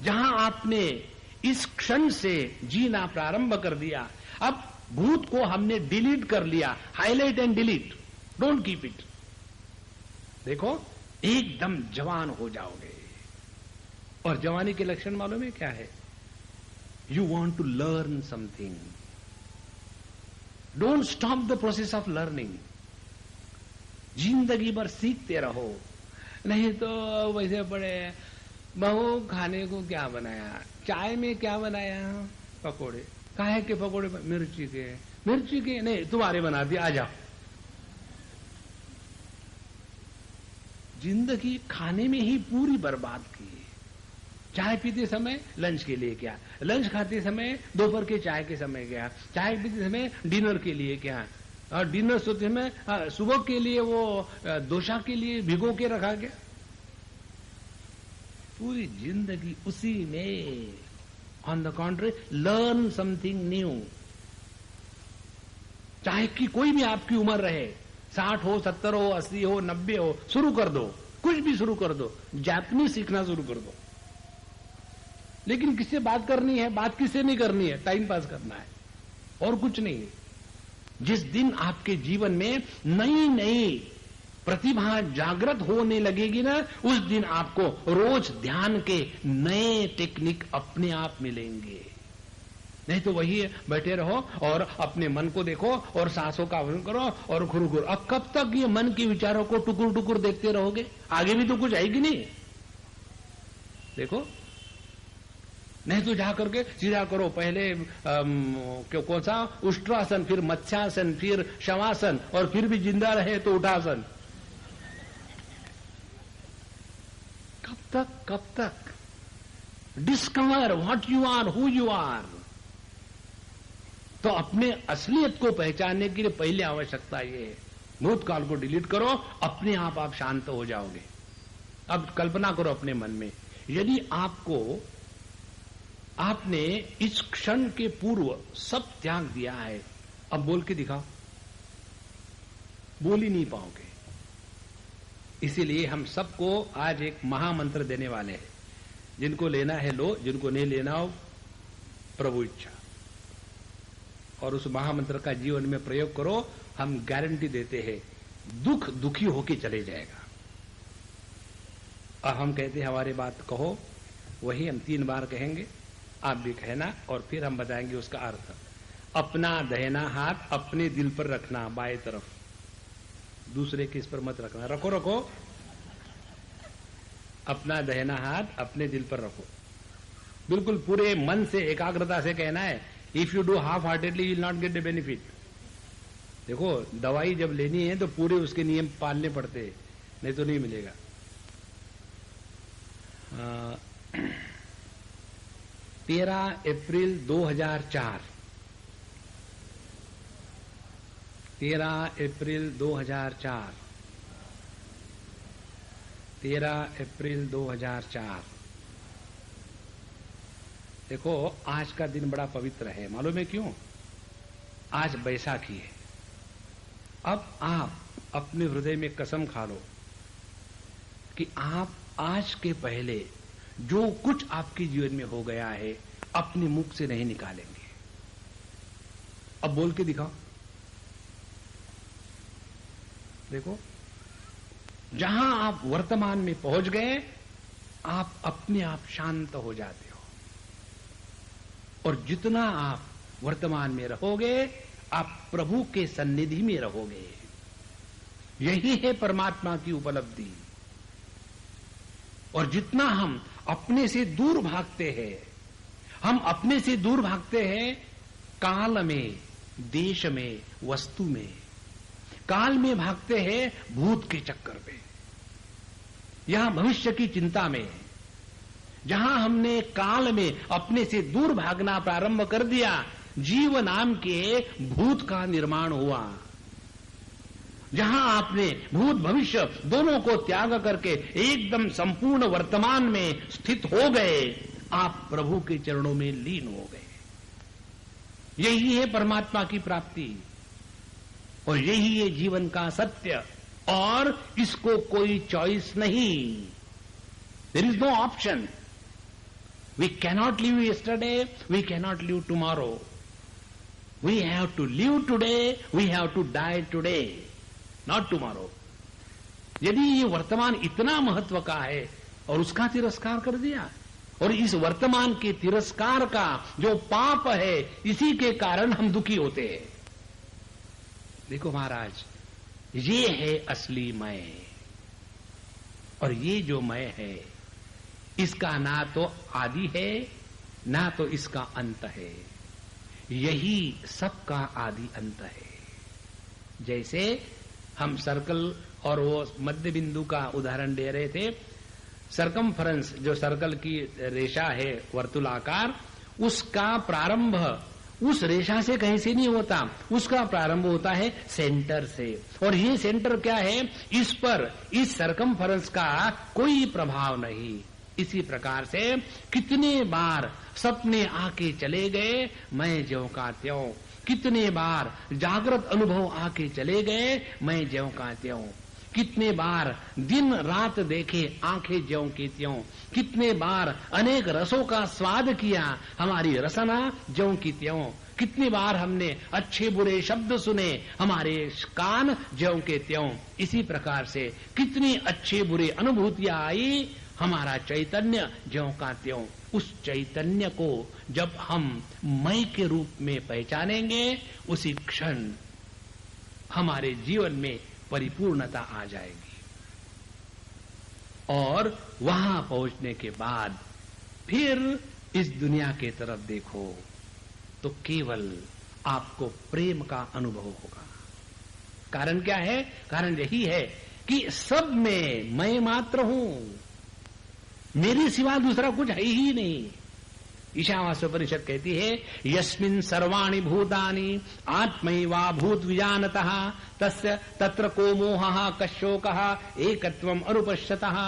जहां आपने इस क्षण से जीना प्रारंभ कर दिया, अब भूत को हमने डिलीट कर लिया, highlight and delete, don't keep it. देखो एकदम जवान हो जाओगे। और जवानी के लक्षण मालूम है क्या है? You want to learn something, don't stop the process of learning. जिंदगी भर सीखते रहो, नहीं तो वैसे पड़े। बहू खाने को क्या बनाया? चाय में क्या बनाया? पकोड़े। काहे के पकोड़े? मिर्ची के। मिर्ची के नहीं, तुम्हारे बना दिए, आ जाओ। जिंदगी खाने में ही पूरी बर्बाद की। चाय पीते समय लंच के लिए क्या, लंच खाते समय दोपहर के चाय के समय क्या, चाय पीते समय डिनर के लिए क्या, और डिनर सोते में सुबह के लिए वो दोशा के लिए भिगो के रखा गया। पूरी जिंदगी उसी में। On the contrary, learn something new. चाहे कि कोई भी आपकी उम्र रहे, 60 हो, 70 हो, 80 हो, 90 हो, शुरू कर दो, कुछ भी शुरू कर दो। जापानीज सीखना शुरू कर दो। लेकिन किससे बात करनी है? बात किससे नहीं करनी है, टाइम पास करना है और कुछ नहीं। जिस दिन आपके जीवन में नई नई प्रतिभा जागृत होने लगेगी ना, उस दिन आपको रोज ध्यान के नए टेक्निक अपने आप मिलेंगे। नहीं तो वही है, बैठे रहो और अपने मन को देखो और सांसों का अवलोकन करो और घुर। अब कब तक ये मन के विचारों को टुकुर टुकुर देखते रहोगे? आगे भी तो कुछ आएगी नहीं। देखो, नहीं तो जा करके सीधा करो। पहले कौन सा? उष्ट्रासन, फिर मत्स्यासन, फिर शवासन, और फिर भी जिंदा रहे तो उठासन। कब तक? कब तक? Discover what you are, who you are. तो अपने असलियत को पहचानने के लिए पहले आवश्यकता ये है, भूतकाल को डिलीट करो, अपने आप शांत हो जाओगे। अब कल्पना करो अपने मन में, यदि आपने इस क्षण के पूर्व सब त्याग दिया है, अब बोल के दिखाओ। बोल ही नहीं पाओगे। इसीलिए हम सबको आज एक महामंत्र देने वाले हैं। जिनको लेना है लो, जिनको नहीं लेना हो प्रभु इच्छा। और उस महामंत्र का जीवन में प्रयोग करो। हम गारंटी देते हैं, दुख दुखी होके चले जाएगा। और हम कहते हैं हमारी बात कहो, वही हम 3 बार कहेंगे, आप भी कहना, और फिर हम बताएंगे उसका अर्थ। अपना दहिना हाथ अपने दिल पर रखना, बाएं तरफ, दूसरे के इस पर मत रखना। रखो रखो, अपना दहिना हाथ अपने दिल पर रखो। बिल्कुल पूरे मन से, एकाग्रता से कहना है। If you do half heartedly you will not get the benefit. देखो, दवाई जब लेनी है तो पूरे उसके नियम पालने पड़ते हैं, नहीं तो नहीं मिलेगा। 13 अप्रैल 2004, 13 अप्रैल 2004, 13 अप्रैल 2004। देखो, आज का दिन बड़ा पवित्र है। मालूम है क्यों? आज बैसाखी है, अब आप अपने हृदय में कसम खा लो कि आप आज के पहले जो कुछ आपके जीवन में हो गया है अपने मुख से नहीं निकालेंगे। अब बोल के दिखाओ। देखो, जहां आप वर्तमान में पहुंच गए, आप अपने आप शांत हो जाते हो, और जितना आप वर्तमान में रहोगे, आप प्रभु के सन्निधि में रहोगे। यही है परमात्मा की उपलब्धि। और जितना हम अपने से दूर भागते हैं, हम अपने से दूर भागते हैं काल में, देश में, वस्तु में। काल में भागते हैं भूत के चक्कर में, यहां भविष्य की चिंता में। जहां हमने काल में अपने से दूर भागना प्रारंभ कर दिया, जीव नाम के भूत का निर्माण हुआ। जहां आपने भूत भविष्य दोनों को त्याग करके एकदम संपूर्ण वर्तमान में स्थित हो गए, आप प्रभु के चरणों में लीन हो गए। यही है परमात्मा की प्राप्ति, और यही है जीवन का सत्य, और इसको कोई चॉइस नहीं। There is no option. We cannot live yesterday, we cannot live tomorrow. We have to live today, we have to die today, not tomorrow. यदि ये वर्तमान इतना महत्व का है और उसका तिरस्कार कर दिया, और इस वर्तमान के तिरस्कार का जो पाप है, इसी के कारण हम दुखी होते हैं। देखो महाराज, ये है असली मैं, और ये जो मैं है, इसका ना तो आदि है, ना तो इसका अंत है। यही सबका आदि अंत है। जैसे हम सर्कल और वो मध्य बिंदु का उदाहरण दे रहे थे, सरकमफरेंस जो सर्कल की रेशा है वर्तुलाकार, उसका प्रारंभ उस रेशा से कहीं से नहीं होता, उसका प्रारंभ होता है सेंटर से। और ये सेंटर क्या है, इस पर, इस सरकमफरेंस का कोई प्रभाव नहीं। इसी प्रकार से कितने बार सपने आके चले गए, मैं ज्यों का त्यों। कितने बार जागृत अनुभव आके चले गए, मैं ज्यों का त्यों। कितने बार दिन रात देखे आंखें ज्यों की त्यों। कितने बार अनेक रसों का स्वाद किया, हमारी रसना ज्यों की त्यों। कितनी बार हमने अच्छे बुरे शब्द सुने, हमारे कान ज्यों के त्यों। इसी प्रकार से कितनी अच्छे बुरे अनुभूतियां आई, हमारा चैतन्य ज्यों का त्यों। उस चैतन्य को जब हम मैं के रूप में पहचानेंगे, उसी क्षण हमारे जीवन में परिपूर्णता आ जाएगी। और वहां पहुंचने के बाद फिर इस दुनिया के तरफ देखो तो केवल आपको प्रेम का अनुभव होगा। कारण क्या है? कारण यही है कि सब में मैं मात्र हूं, मेरे सिवा दूसरा कुछ है ही नहीं। ईशावास्योपनिषद कहती है, यस्मिन् सर्वाणि भूतानि आत्मैवा भूत विजानतः तस्य तत्र को मोहः कशोकः एकत्वम् अनुपश्यतः।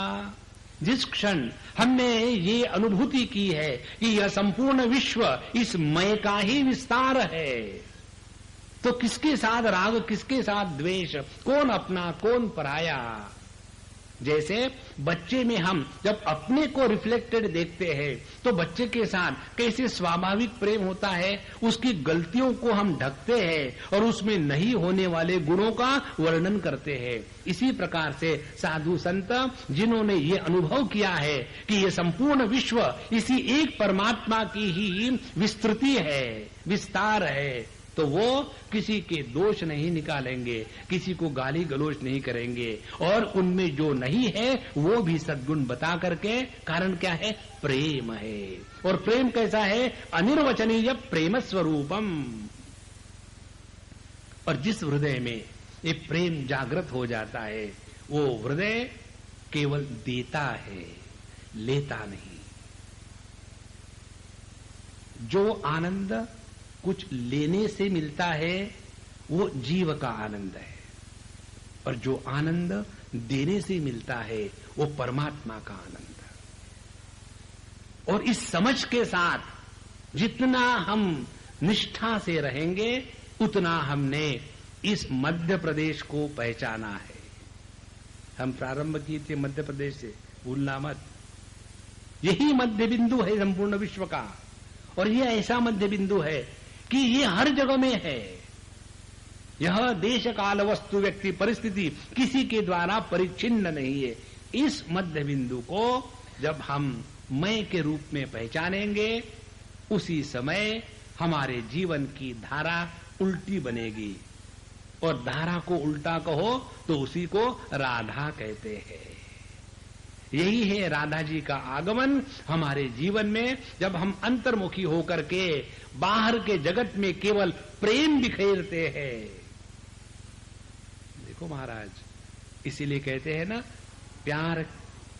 जिस क्षण हमने ये अनुभूति की है कि यह संपूर्ण विश्व इस मय का ही विस्तार है, तो किसके साथ राग, किसके साथ द्वेष, कौन अपना कौन पराया। जैसे बच्चे में हम जब अपने को रिफ्लेक्टेड देखते हैं तो बच्चे के साथ कैसे स्वाभाविक प्रेम होता है, उसकी गलतियों को हम ढकते हैं और उसमें नहीं होने वाले गुणों का वर्णन करते हैं। इसी प्रकार से साधु संत जिन्होंने ये अनुभव किया है कि ये संपूर्ण विश्व इसी एक परमात्मा की ही विस्तृति है, विस्तार है, तो वो किसी के दोष नहीं निकालेंगे, किसी को गाली गलौज नहीं करेंगे, और उनमें जो नहीं है वो भी सद्गुण बता करके, कारण क्या है? प्रेम है। और प्रेम कैसा है? अनिर्वचनीय प्रेम स्वरूपम। और जिस हृदय में ये प्रेम जागृत हो जाता है, वो हृदय केवल देता है, लेता नहीं। जो आनंद कुछ लेने से मिलता है वो जीव का आनंद है, और जो आनंद देने से मिलता है वो परमात्मा का आनंद है। और इस समझ के साथ जितना हम निष्ठा से रहेंगे, उतना हमने इस मध्य प्रदेश को पहचाना है। हम प्रारंभ किए थे मध्य प्रदेश से, भूलना मत। यही मध्य बिंदु है संपूर्ण विश्व का, और यह ऐसा मध्य बिंदु है कि ये हर जगह में है। यह देश काल वस्तु व्यक्ति परिस्थिति किसी के द्वारा परिच्छिन्न नहीं है। इस मध्य बिंदु को जब हम मैं के रूप में पहचानेंगे, उसी समय हमारे जीवन की धारा उल्टी बनेगी, और धारा को उल्टा कहो तो उसी को राधा कहते हैं। यही है राधा जी का आगमन हमारे जीवन में, जब हम अंतर्मुखी होकर के बाहर के जगत में केवल प्रेम बिखेरते हैं। देखो महाराज, इसीलिए कहते हैं ना, प्यार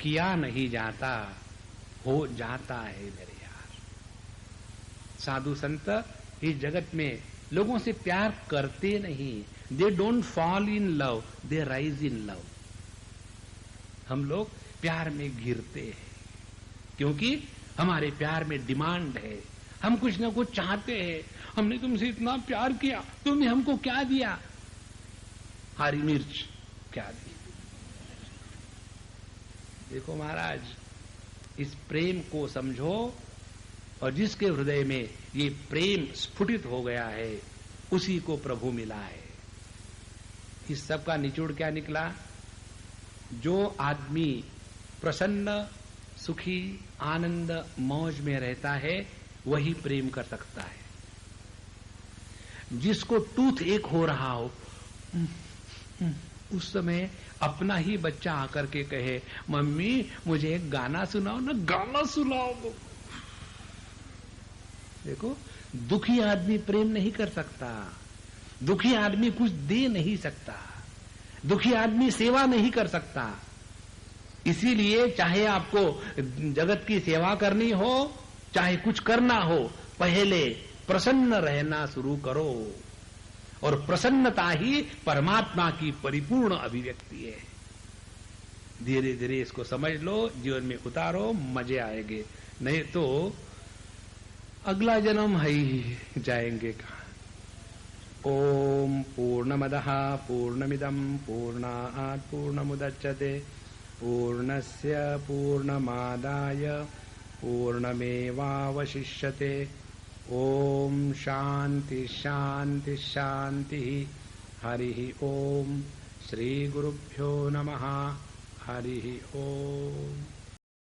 किया नहीं जाता, हो जाता है मेरे यार। साधु संत इस जगत में लोगों से प्यार करते नहीं। They don't fall in love, they rise in love. हम लोग प्यार में गिरते हैं, क्योंकि हमारे प्यार में डिमांड है। हम कुछ ना कुछ चाहते हैं। हमने तुमसे इतना प्यार किया, तुमने हमको क्या दिया? हरी मिर्च क्या दी? देखो महाराज, इस प्रेम को समझो, और जिसके हृदय में ये प्रेम स्फुटित हो गया है, उसी को प्रभु मिला है। इस सब का निचोड़ क्या निकला? जो आदमी प्रसन्न, सुखी, आनंद, मौज में रहता है, वही प्रेम कर सकता है। जिसको टूथ एक हो रहा हो, उस समय अपना ही बच्चा आकर के कहे, मम्मी मुझे एक गाना सुनाओ ना, गाना सुनाओ दो। देखो, दुखी आदमी प्रेम नहीं कर सकता, दुखी आदमी कुछ दे नहीं सकता, दुखी आदमी सेवा नहीं कर सकता। इसीलिए चाहे आपको जगत की सेवा करनी हो, चाहे कुछ करना हो, पहले प्रसन्न रहना शुरू करो, और प्रसन्नता ही परमात्मा की परिपूर्ण अभिव्यक्ति है। धीरे धीरे इसको समझ लो, जीवन में उतारो, मजे आएंगे। नहीं तो अगला जन्म है ही जाएंगे कहां। ओम पूर्णमदः पूर्णमिदं पूर्णात् पूर्णमुदच्यते पूर्णस्य पूर्णमादाय पूर्णमेवावशिष्यते। ओम शांति शांति शांति। हरि ओम। श्री गुरुभ्यो नमः। हरि ओम।